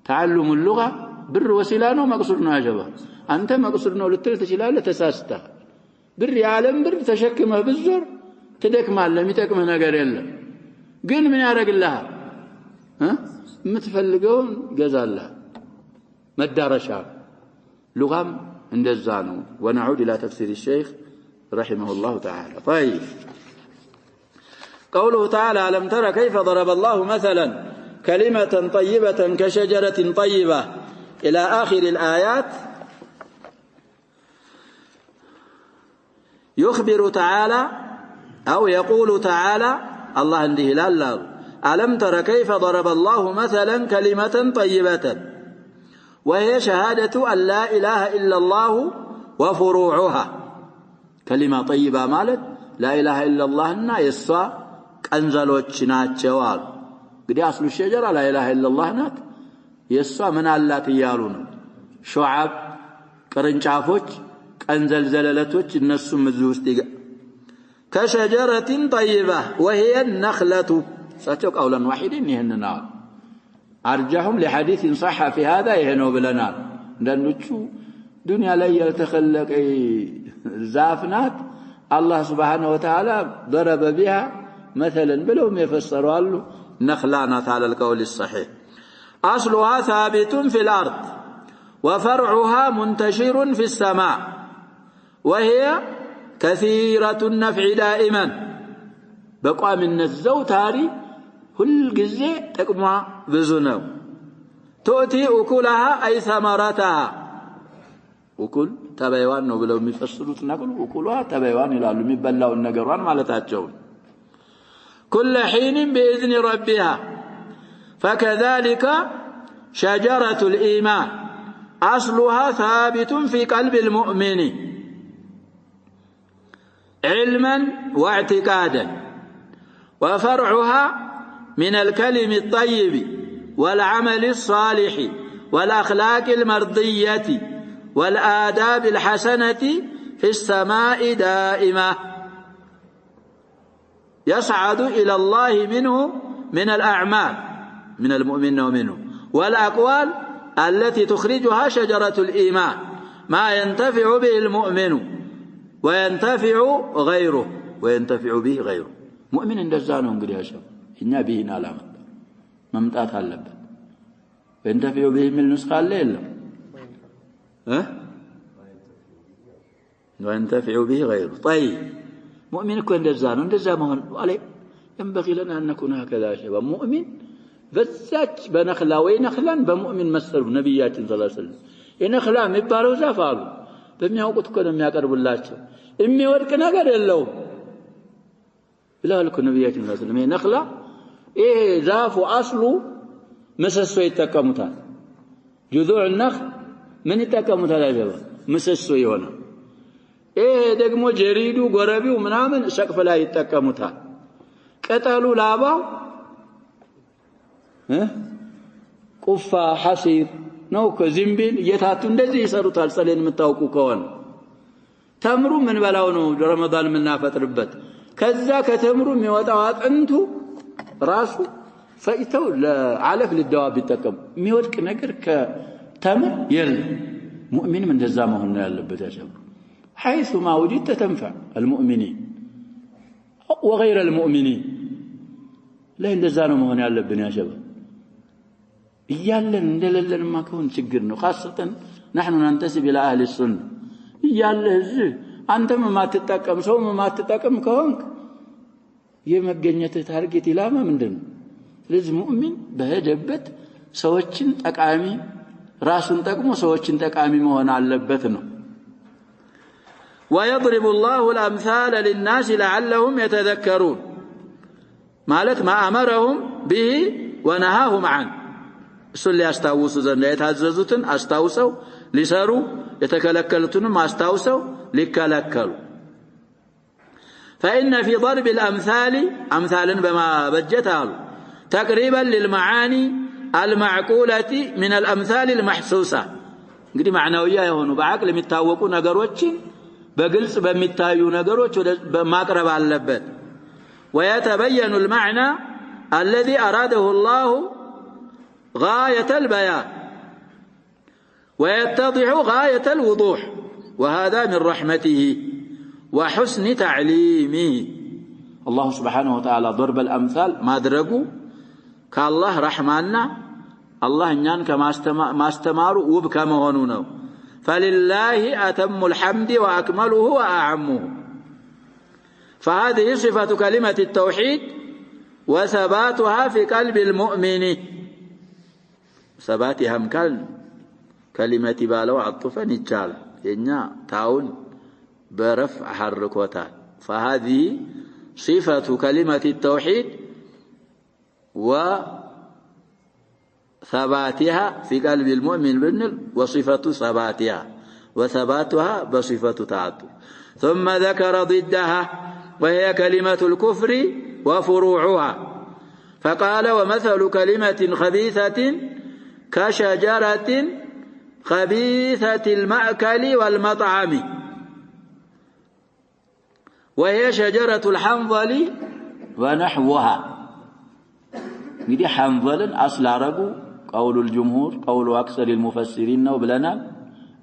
تعلم اللغه ብር ወሲላ ነው መቅሱድ ነው ያ ሸባብ። አንተ መቅሱድ ነው ልትል ትችላለህ፣ ተሳስተህ። ብር የዓለም ብር ተሸክመህ ብዞር ትደክማለህ፣ የሚጠቅምህ ነገር የለም። ግን ምን ያደርግልሃል? የምትፈልገውን ገዛለህ። መዳረሻ لغام እንደዛ ነው። ونعود الى تفسير الشيخ رحمه الله تعالى. طيب قوله تعالى ألم تر كيف ضرب الله مثلا كلمة طيبة كشجرة طيبة إلى آخر الآيات. يخبر تعالى أو يقول تعالى الله عنده لا ألم تر كيف ضرب الله مثلا كلمة طيبة وهي شهادة أن لا إله إلا الله وفروعها. كلمة طيبة مالت لا إله إلا الله إنا يسوى كنزلوش ناتشوال قد أصل الشجرة لا إله إلا الله نات يسوى من الله تيالون شعب كرنشافوش كنزل زللتوش النسو مزوستيق كشجرة طيبة وهي النخلة. ستوك أولا واحدين يهننا أرجعهم لحديث صح في هذا يهنوا بلنا لأنه دنيا لا يتخلق زافنات الله سبحانه وتعالى ضرب بها مثلا بلهم يفسروا له نخلانات على القول الصحيح. أصلها ثابت في الأرض وفرعها منتشر في السماء وهي كثيرة النفع دائما. بقى من الزوتاري كل جزء تقمع بزنو تؤتي أكلها أي ثمرتها. أكل تبايوان ነው ብለው የሚፈስሩት ነገር أكلها تبايوان ይላሉ የሚበላውን ነገሯን ማለታቸው። كل حين بإذن ربها. فكذلك شجرة الإيمان أصلها ثابت في قلب المؤمن علما واعتقادا وفرعها من الكلم الطيب والعمل الصالح والأخلاق المرضية والآداب الحسنة في السماء دائمة يصعد إلى الله منه من الأعمال من المؤمن ومنه والأقوال التي تخرجها شجرة الإيمان ما ينتفع به المؤمن وينتفع غيره وينتفع به غيره. مؤمن እንደዛነው እንግዲህ ያሸው እኛ ቢህን አላማ መምጣት አለበት። وينتفع به የሚል ንስኻ አለ የለም وينتفع به غيره. طيب مؤمن እኮ እንደዛ መሆን عليه ينبغي لنا أن نكون هكذا شباب. مؤمن በዛች በነኽላ ወይ ነኽላን በሙእሚን መሰሉ ነብያችን ሰለላሁ ዐለይሂ ወሰለም የነኽላ የሚባለው ዛፍ አሉ በሚያውቁት እኮ ነው የሚያቀርቡላቸው የሚወድቅ ነገር የለውም ብለዋል እኮ ነብያችን ሰለላሁ ዐለይሂ ወሰለም። የነኽላ ይሄ ዛፉ አስሉ ምሰሶ ይጠቀሙታል። ጁዙዕ النخل ምን ይጠቀሙታል? አጀባ ምሰሶ ይሆናል። ይሄ ደግሞ ጀሪዱ ጎረቢው ምናምን ሰቅፍ ላይ ይጠቀሙታል። ቅጠሉ ላባው ቁፋ ሐሲር ነው ከዚምቢል የታቱ እንደዚህ ይሰሩታል። ሰሌን የምታውቁ ከሆነ ተምሩ ምን በላው ነው ረመዳን የምናፈጥርበት። ከዛ ከተምሩ የሚወጣው አጥንቱ ራሱ ፈይተው ለዓለፍ ለደዋብ ይጠቀሙ የሚወድቅ ነገር ከተምር የለም። ሙእሚንም እንደዛ መሆን ነው ያለበት። ያሸው حيث ما وجدت تنفع المؤمنين وغير المؤمنين لا እንደዛ ነው መሆን ያለብን ያሸው እያለን እንደሌለንማ ከሆነ ችግር ነው። خاصة نحن ننتسب الى اهل السنه እያለህ እዚህ አንተም ማትጠቀም ሰው ማትጠቀም ከሆንክ የመገኘትህ ታርጌት ኢላማ ምንድነው? ስለዚህ ሙእሚን በሄደበት ሰዎችን ጠቃሚ ራሱን ጠቅሞ ሰዎችን ጠቃሚ መሆን አለበት ነው ويضرب الله الأمثال للناس لعلهم يتذكرون ማለት ما أمرهم به ونهاهم عنه እሱን ሊያስታውሱ ዘንድ የታዘዙትን አስታውሰው ሊሰሩ የተከለከሉትንም አስታውሰው ሊከለከሉ فإن في ضرب الأمثال أمثالا بما بجتها تقريبا للمعاني المعقولة من الأمثال المحسوسة እንግዲህ معنوية የሆኑ በአቅል የሚታወቁ ነገሮችን በግልጽ በሚታዩ ነገሮች በማቅረብ አለበት ويتبين المعنى الذي أراده الله غاية البيان ويتضح غاية الوضوح وهذا من رحمته وحسن تعليمه الله سبحانه وتعالى ضرب الأمثال ما درجوا كالله رحمنا الله إنان كما استماروا وبكما هنونه فلله أتم الحمد وأكمله وأعمه فهذه صفة كلمة التوحيد وثباتها في قلب المؤمن ثباتها مكان كلمة بالو عطفا نجال إنها تعون برفع حركوتها فهذه صفة كلمة التوحيد وثباتها في قلب المؤمن وصفة ثباتها وثباتها بصفة تعطف ثم ذكر ضدها وهي كلمة الكفر وفروعها فقال ومثل كلمة خبيثة كشجرة خبيثة المأكل والمطعم وهي شجرة الحنظل ونحوها نجي حنظل أصل عربه قول الجمهور قول أكثر المفسرين وبلنا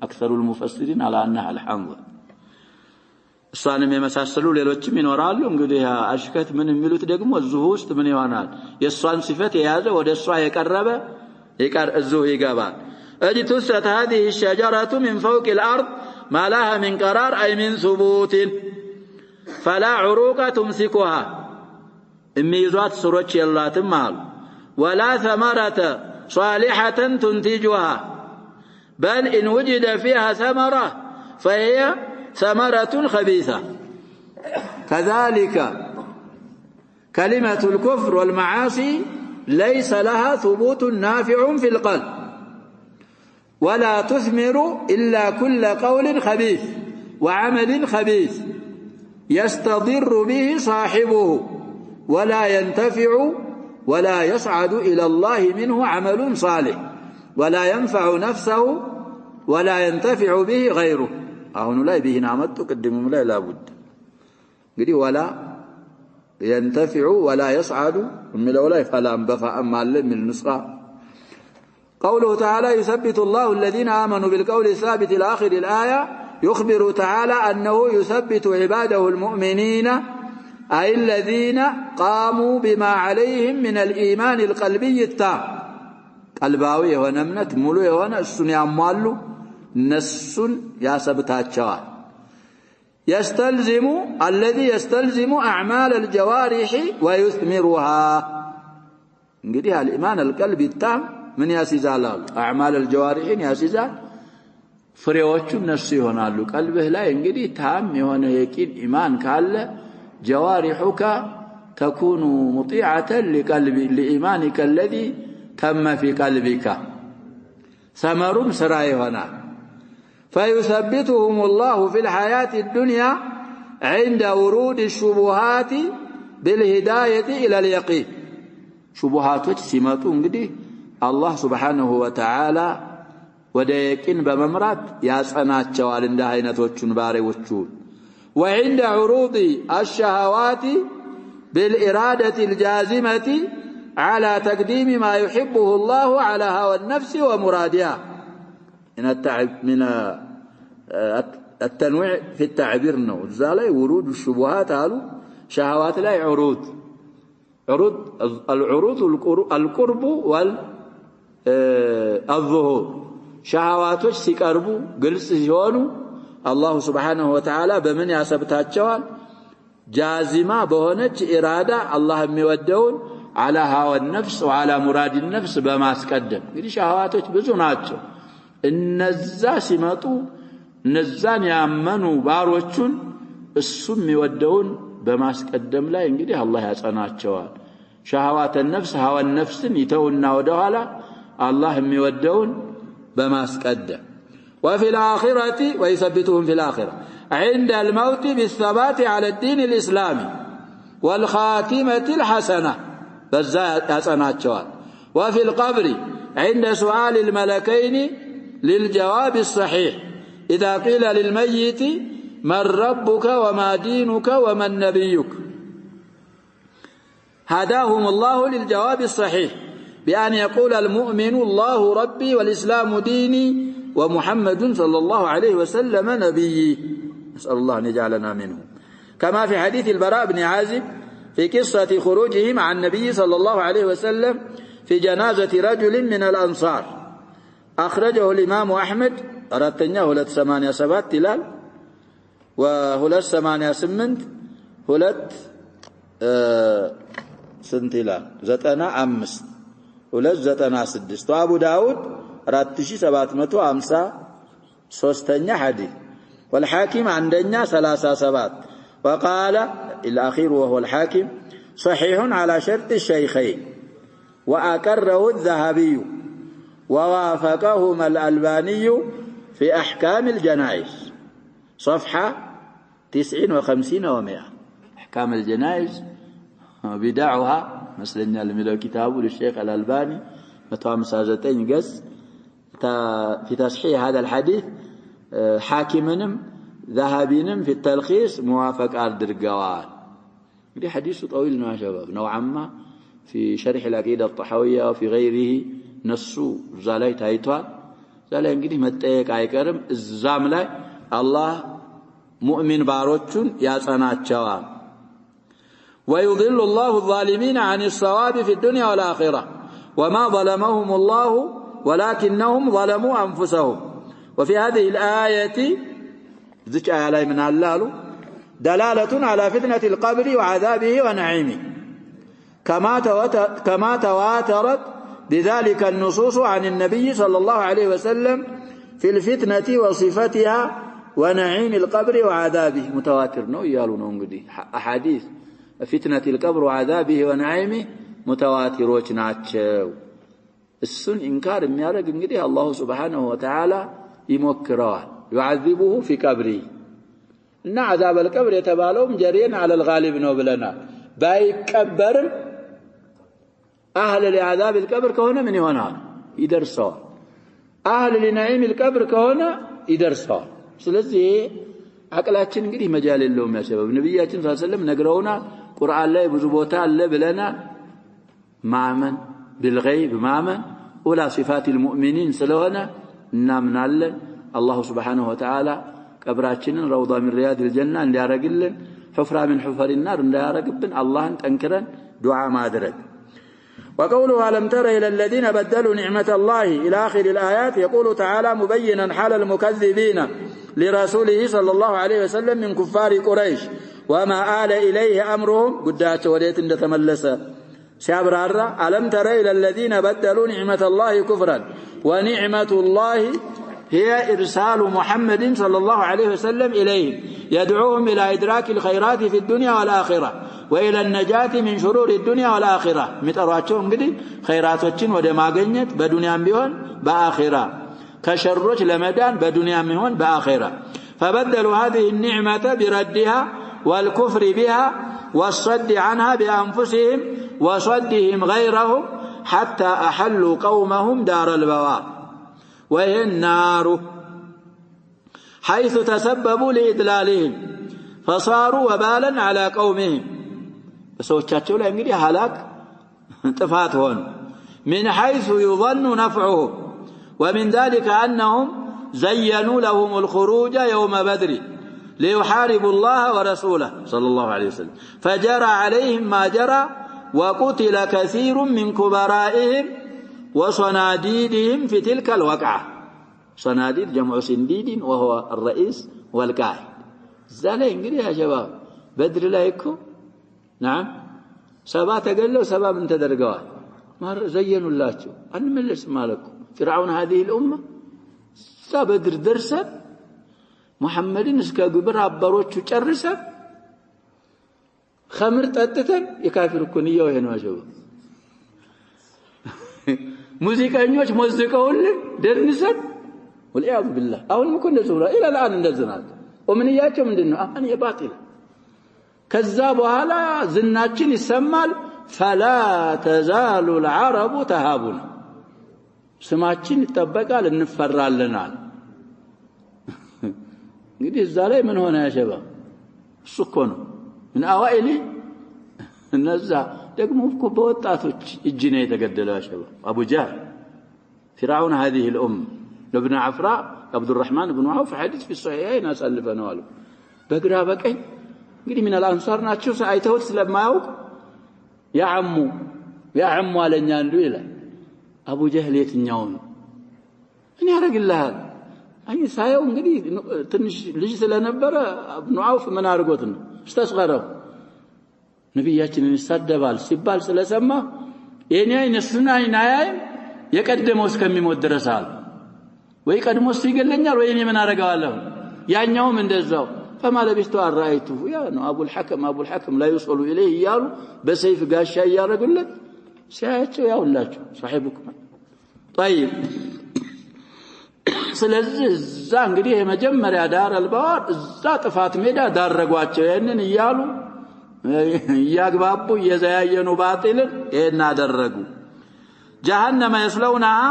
أكثر المفسرين على أنها الحنظل الصانم يمساسلو ሌሎችም ይኖራሉ እንግዲህ አሽከት ምን የሚሉት ደግሞ እዚሁ ውስጥ ምን ይሆናል የሷን صفات የያዘ ወደ እሷ የቀረበ እዚሁ ይገባል اجتثت هذه الشجرة من فوق الأرض ما لها من قرار أي من ثبوت فلا عروق تمسكها اميزات سروج يلاتم مال ولا ثمرة صالحة تنتجها بل إن وجد فيها ثمرة فهي ثمرة خبيثة كذلك كلمة الكفر والمعاصي ليس لها ثبوت نافع في القلب ولا تثمر إلا كل قول خبيث وعمل خبيث يستضر به صاحبه ولا ينتفع ولا يصعد إلى الله منه عمل صالح ولا ينفع نفسه ولا ينتفع به غيره أهون لا به نعمت قدمهم لا بد قدي ولا ينتفع ولا يصعد من ولا فلا بفاء من النسخة قوله تعالى يثبت الله الذين آمنوا بالقول الثابت إلى آخر الآية يخبر تعالى أنه يثبت عباده المؤمنين أي الذين قاموا بما عليهم من الإيمان القلبي التام قلباوي ونمنة ملوي ونسن يعمالوا نسن ياسبتاتشوا يستلزم الذي يستلزم أعمال الجوارح ويثمرها انقدها الإيمان القلبي التام من ياسيزال أعمال الجوارح ياسيزال فريوچو نفس يሆናሉ قلبه ላይ እንግዲህ ታም የሆነ የቂን ኢማን ካለ جوارحك تكون مطيعة لإيمانك الذي تم في قلبك ثمر سراي هنا فيثبتهم الله في الحياة الدنيا عند ورود الشبهات بالهداية إلى اليقين شبهات سماتو እንግዲህ الله سبحانه وتعالى وديكين بممرات ياسناچوال እንደ አይነቶቹን ባሪዎቹን وعند عروض الشهوات بالإرادة الجازمة على تقديم ما يحبه الله على هوى النفس ومرادها من التنويع في التعبير زالي ورود الشبهات قالوا شهوات لا عروض العروض القرب والظهور شهواتوች ሲቀርቡ ግልጽ ሲሆኑ الله سبحانه وتعالى بمن ياسبتاچوال جازمة بهونج إرادة الله የሚወደውን على هوى النفس وعلى مراد النفس بماسقدم እንግዲህ ሸሃዋቶች ብዙ ናቸው እነዛ ሲመጡ እነዛን ያመኑ ባሮቹን እሱም የሚወደውን በማስቀደም ላይ እንግዲህ አላህ ያጸናቸዋል ሸሃዋት النفس هوى النفس ይተውና ወደኋላ አላህ የሚወደውን በማስቀደም وفي الآخرة ويثبتهم في الآخرة عند الموت بالثبات على الدين الإسلامي والخاتمة الحسنة بزا يصنعوا وفي القبر عند سؤال الملكين للجواب الصحيح إذا قيل للميت من ربك وما دينك ومن نبيك هداهم الله للجواب الصحيح بأن يقول المؤمن الله ربي والإسلام ديني ومحمد صلى الله عليه وسلم نبيي نسأل الله أن يجعلنا منهم كما في حديث البراء بن عازب في قصة خروجه مع النبي صلى الله عليه وسلم في جنازة رجل من الأنصار أخرجه الإمام أحمد أردتناه هلت 87 تلال وهلت 88 هلت سنتلال زتنا أمس هلت زتنا سدست وأبو داود 4753 حديث والحاكم عندنا 37 وقال الأخير وهو الحاكم صحيح على شرط الشيخين وأكره الذهبي ووافقهما الألباني في أحكام الجنائز صفحة 59 و100 أحكام الجنائز بدعها مثلا الملو كتابه للشيخ الألباني 159 قص في تصحيح هذا الحديث حاكمنم ذهبينم في التلخيص موافق الدرقوان دي حديث طويل يا شباب نوعا ما في شرح العقيدة الطحاوية وفي غيره نصو زالي تايتوال زالي እንግዲህ መጠየቅ አይቀርም እዛም ላይ አላህ ሙእሚን ባሮቹን ያጸናቸዋል ويضل الله الظالمين عن الصواب في الدنيا والآخرة وما ظلمهم الله ولكنهم ظلموا أنفسهم وفي هذه الآية ذكر علي من الله دلالة على فتنة القبر وعذابه ونعيمه كما تواترت بذلك النصوص عن النبي صلى الله عليه وسلم في الفتنة وصفتها ونعيم القبر وعذابه متواتر نو يالو نغدي أحاديث فتنة القبر وعذابه ونعيمه متواتروች ናቸው እሱን ኢንካር የሚያደርግ እንግዲህ አላህ Subhanahu Wa Ta'ala ይሞክረዋል يعذبه في قبره እና عذاب القبر የተባለውም جريان على الغالب ነው ብለናል ባይቀበርም اهل لعذاب القبر ከሆነ ምን ይሆናል ይደርሰዋል اهل لنعيم القبر ከሆነ ይደርሰዋል ስለዚህ አቅላችን እንግዲህ መጃል የለውም ያሰበብ ነብያችን ሰለላሁ ዐለይሂ ወሰለም ነግረውና ቁርአን ላይ ብዙ ቦታ አለ ብለና ማመን بالغيب ማመን ولا صفات المؤمنين ስለሆነ እናምናለን الله سبحانه وتعالى ቀብራችንን روضة من رياض الجنة እንዲያረግልን حفرة من حفر النار እንዲያረግብን አላህን ጠንክረን ዱዓ ማድረግ وقوله ألم تر إلى الذين بدلوا نعمة الله إلى آخر الآيات يقول تعالى مبينا حال المكذبين لرسوله صلى الله عليه وسلم من كفار قريش وما آل إليه أمرهم قدات وليت تملس شابرار ألم تر إلى الذين بدلوا نعمة الله كفرا ونعمة الله هي إرسال محمد صلى الله عليه وسلم إليهم يدعوهم إلى إدراك الخيرات في الدنيا والآخرة وإلى النجاة من شرور الدنيا والآخرة مترواتهم قدي خيراتوچن ودا ماغنيت بدنيا بيهون بآخرة كشروج لمدان بدنيا بيهون بآخرة فبدلوا هذه النعمة بردها والكفر بها والصد عنها بأنفسهم وصدهم غيرهم حتى أحلوا قومهم دار البوار وهي النار حيث تسببوا لإدلالهم فصاروا وبالا على قومهم بسوچاچو ላይ እንግዲህ ሃላክ ጥፋት ሆነ من حيث يظن نفعهم ومن ذلك أنهم زينوا لهم الخروج يوم بدر ليحاربوا الله ورسوله صلى الله عليه وسلم فجرى عليهم ما جرى وقتل كثير من كبرائهم وصناديدهم في تلك الوقعة صناديد جمع سنديد وهو الرئيس والقائد زالين قري يا شباب بدر لا يكون نعم سبا تقلوا سبا من تدرقوا ما زينوا الله أن من الاسم لكم فرعون هذه الأمة سابدر درسا محمد نسكا قبر عبروتشو چرسا خمر تأتتن يكافر كنية وهنوا شباب موسيقى نيوش موسيقى ولي درنسا والعياذ بالله أول ما كنا سورة إلى الآن ندزنات ومنياتهم من دينه أمنية باطلة كذابوا على زناتين السمال فلا تزال العرب تهابون سماتين التبقى لنفرع لنا قد الزالي من هنا يا شباب سكونوا من أوائلي النزع تقوموا بكم بوطاتوا الجنيه تقدلوا يا شباب أبو جهل فرعون هذه الأمة ابن عفراء عبد الرحمن بن عوف حديث في الصحيحين أسألفنا له بقرا بقين قال من الأنصار ناتشو سايتوت لما يوق يا عمو على نياندو إلى أبو جهل يتنيون أنا أرق الله أي سايو قدي تنش ليش سلنبرة ابن عوف من أرقوتنا استصغروا نبياتنا نستدبال سبال سلسما يعني نسنا ينايم يقدموا كم يموت درسال ويقدموا سيقلنيال ويني من أرقواله يعنيهم من دزاو فما لبثت أن رأيته يا أبو الحكم لا يوصل إليه يالو بسيف قاشا يا رجل ساعته يا ولاچو صاحبكم طيب ስለዚህ እዛ እንግዲህ የመጀመሪያ ዳር አልባዋር እዛ ጥፋት ሜዳ ዳረጓቸው ያንን ይያሉ ያግባቡ የዘያየኑ ባጢልን እና አደረጉ جهنم يصلونها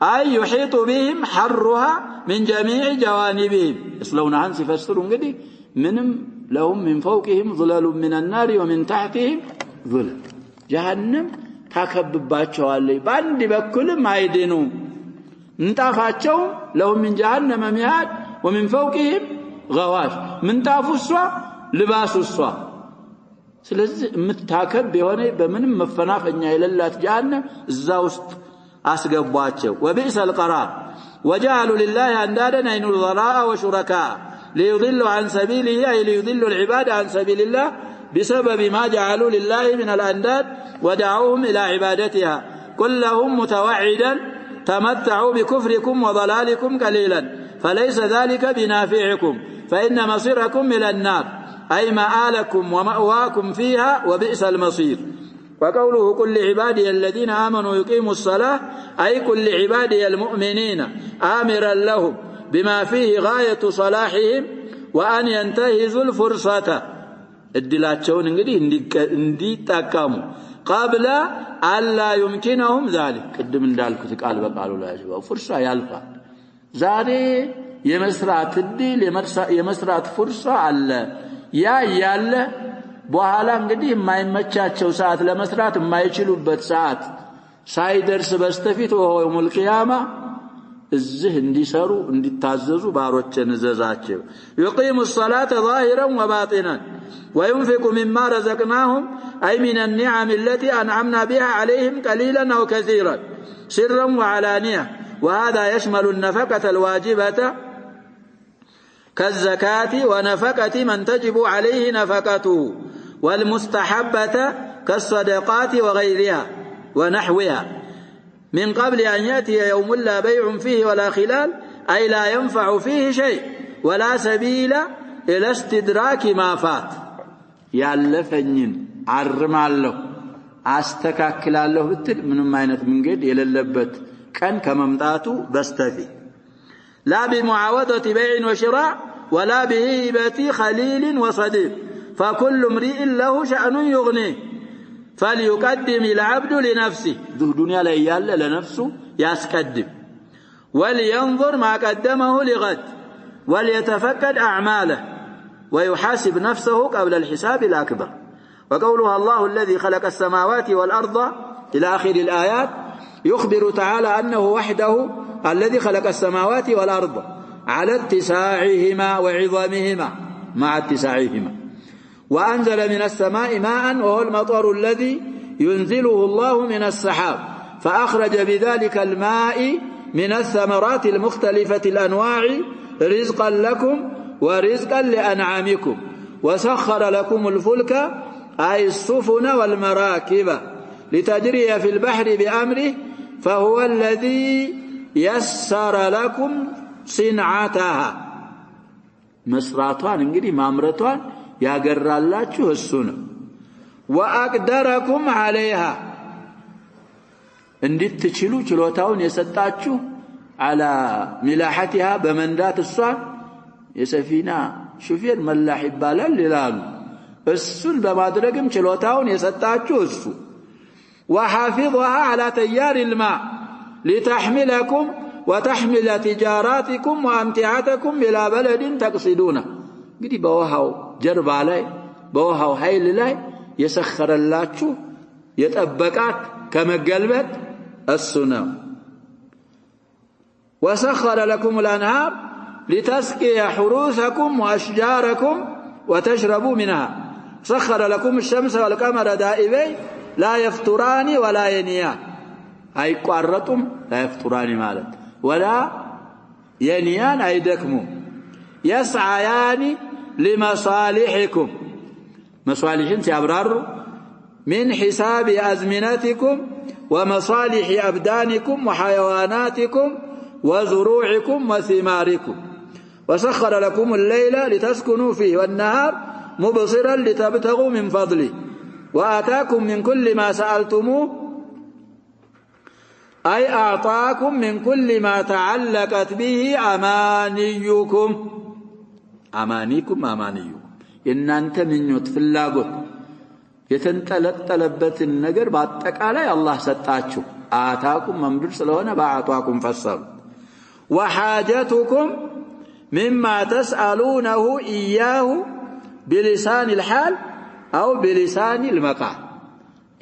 أي يحيط بهم حرها من جميع جوانبهم يصلونها سيفسروا እንግዲህ ምንም لهم من فوقهم ظلال من النار ومن تحتهم ظلال جهنم ታከብባቸዋለች ባንዲ በኩልም አይድኑ እንጣፋቸው لهم من جهنم مهاد ومن فوقهم غواش من طافوا لباسوا ስለዚህ ምታከብ የሆነ በምንም መፈናፈኛ የሌላት جهنم እዛ ውስጥ አስገቧቸው وبئس القرار وجعلوا لله اندادا اي نظراء وشركاء ليضلوا عن سبيله اي ليضلوا العباد عن سبيل الله بسبب ما جعلوا لله من الانداد ودعوهم الى عبادتها قل لهم متوعدا تمتعوا بكفركم وضلالكم قليلا فليس ذلك بنافعكم فإن مصيركم إلى النار أي مآلكم ومأواكم فيها وبئس المصير وقوله كل عبادي الذين آمنوا يقيموا الصلاة أي كل عبادي المؤمنين آمرا لهم بما فيه غاية صلاحهم وأن ينتهزوا الفرصة الدلاتشون اندي تاكاموا قبل ألا يمكنهم ذلك قدم ذلك تقال بقالوا لا يجب فرصة يالفا زاري يمسرات الديل يمسرات فرصة على يالا በኋላ እንግዲህ የማይመቻቸው ሰዓት ለመስራት የማይችሉበት ሰዓት ሳይደርስ በስተፊት ወሆል ቂያማ እዚህ እንዲሰሩ እንዲታዘዙ ባሮችን ዘዛቸው يقيم الصلاة ظاهرا وباطنا وينفق مما رزقناهم أي من النعم التي أنعمنا بها عليهم قليلا أو كثيرا سرا وعلانية وهذا يشمل النفقة الواجبة كالزكاة ونفقة من تجب عليه نفقته والمستحبة كالصدقات وغيرها ونحوها من قبل أن يأتي يوم لا بيع فيه ولا خلال أي لا ينفع فيه شيء ولا سبيل إلى استدراك ما فات يالفنين عرم الله أستكاكل الله بتل من ماينة من قد يللبت كان كممتاتو بستفي لا بمعاوضة بيع وشراء ولا بهيبة خليل وصديق فكل امرئ له شأن يغنيه فليقدم العبد لنفسه ذو دنيا ليال لنفسه يسقدم ولينظر ما قدمه لغد وليتفقد أعماله ويحاسب نفسه قبل الحساب الأكبر وقولها الله الذي خلق السماوات والأرض إلى آخر الآيات يخبر تعالى أنه وحده الذي خلق السماوات والأرض على اتساعهما وعظمهما مع اتساعهما وأنزل من السماء ماء وهو المطر الذي ينزله الله من السحاب فأخرج بذلك الماء من الثمرات المختلفة الأنواع رزقا لكم ورزقا لأنعامكم وسخر لكم الفلك أي السفن والمراكب لتجري في البحر بأمره فهو الذي يسر لكم صنعتها مسراتان انجدي مامرتان ያገራላችሁ እሱ ነው وأقدركم عليها እንድትችሉ ችሎታውን የሰጣችሁ على ملاحتها በመንዳት እሷን የሰፊና ሹፌር መላህ ይባላል ይላሉ እሱን በማድረግም ችሎታውን የሰጣችሁ እሱ وحافظها على تيار الماء لتحملكم وتحمل تجاراتكم وامتعتكم الى بلد تقصدونه እንግዲህ በውሃው ጀርባ ላይ በውሃው ኃይል ላይ የሰخرላችሁ የጠበቃት ከመገልበጥ እሱ ነው وسخر لكم الانهار لتسقي حروثكم واشجاركم وتشربوا منها سخر لكم الشمس والقمر دائبين لا يفتران ولا ينيان አይቋረጡም لا يفتران ማለት ولا ينيان አይደክሙ يسعيان لمصالحكم مصالحين سيبرروا من حساب أزمنتكم ومصالح أبدانكم وحيواناتكم وزروعكم وثماركم وسخر لكم الليل لتسكنوا فيه والنهار مبصرا لتبتغوا من فضله وآتاكم من كل ما سألتموه أي أعطاكم من كل ما تعلقت به أمانيكم أمانيكم إن أنت من يتفلاقت يتنتلت النجر بعدك علي الله ستاتشو آتاكم ممدود سلونا بأعطاكم فالصبر وحاجتكم مما تسألونه إياه بلسان الحال أو بلسان المقال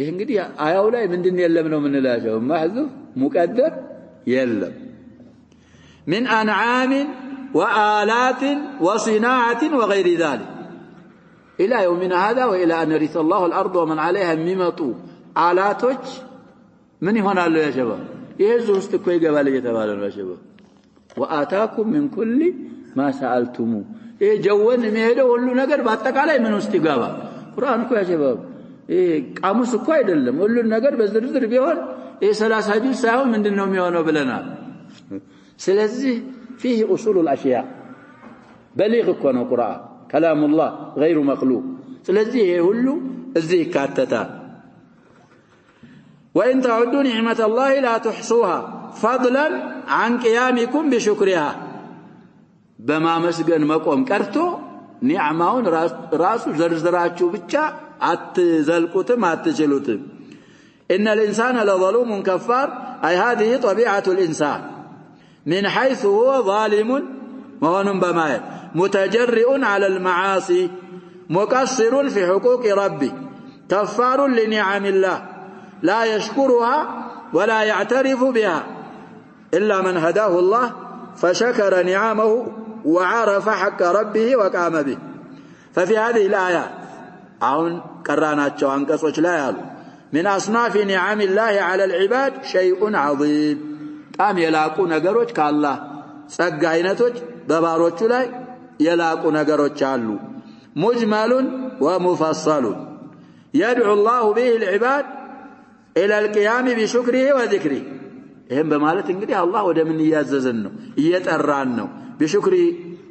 إيه نقدي آيولاي من دين يلمنو من اللاجو محذوف مقدر يلم من أنعام وآلات وصناعة وغير ذلك إلى يومنا هذا وإلى أن يرث الله الأرض ومن عليها ممطو آلاتك من هنا له يا شباب يهزو استكوي قبل يتبالون يا شباب وآتاكم من كل ما سألتموه إيه جوان ميهدو ولو نقر باتك علي من استقابة قرآن كو يا شباب إيه قاموس كو يدلم ولو نقر بزدردر بيهون إيه 30 جزء ساهم من دنهم يهونو بلنا سلزي فيه أصول الأشياء بليغ كونه قرآن كلام الله غير مخلوق سلزي يهولو الزي كاتتا وإن تعدوا نعمة الله لا تحصوها فضلا عن قيامكم بشكرها بما مسجن مقوم كرتو نعماون راسو زرزراتشو بچا اتزلقوتم اتجلوتم إن الإنسان لظلوم كفار أي هذه طبيعة الإنسان من حيث هو ظالم وهو بمايل متجرئ على المعاصي مقصر في حقوق ربه كفار لنعم الله لا يشكرها ولا يعترف بها إلا من هداه الله فشكر نعمه وعرف حق ربه وقام به ففي هذه الآيات عون قراناتشو انقصوچ لا يالو من أصناف نعم الله على العباد شيء عظيم قام يلاقو ነገሮች ከአላህ ጸጋ አይነቶች በባሮቹ ላይ የላቁ ነገሮች አሉ مجمل ومفصل يدعو الله به العباد إلى القيام بشكره وذكره ይሄን በማለት እንግዲህ አላህ ወደ ምን ያዘዘን ነው እየጠራን ነው بشكر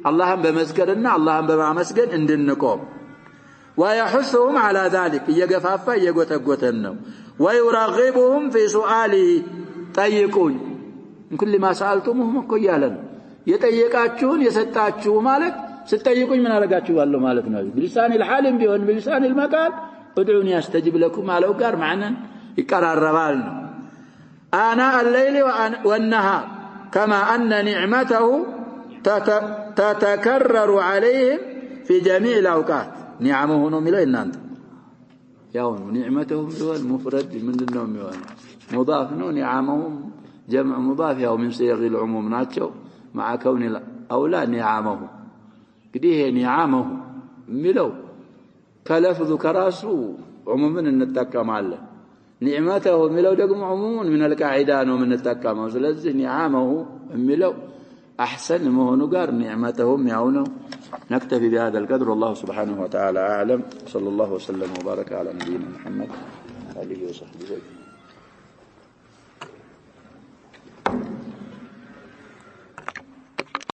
اللهم بمذكرنا اللهم بማመስገን እንድንቆም ويحثهم على ذلك يغفافا يغوتغوتن ነው ويرغبهم في سؤاله ጠይቁኝ كل ما سألتموهم እኮ ያለን የጠየቃችሁን የሰጣችሁ ማለት ስትጠይቁኝ ምን አረጋችኋለሁ ማለት ነው بلسان الحال ቢሆን بلسان المقال ادعوني استجب لكم አለው ጋር ማዕናን ይቀራረባል ነው آناء الليل والنهار كما أن نعمته تتكرر عليهم في جميع الأوقات نعمه نميله إنانت يوم نعمته هو المفرد من النوم يوم مضاف نعمهم جمع مضاف أو من صيغ العموم ناتشو مع كون الأولى نعمه كديه نعمه ملو كلفظ كراسو عموما نتكلم عليه نعمته ملو دقم عموما من القاعدة ومن التكلم سلزه نعمه ملو أحسن ما هو نقار نعمتهم يعونه نكتفي بهذا القدر، والله سبحانه وتعالى أعلم. صلى الله وسلم وبارك على نبينا محمد آله وصحبه.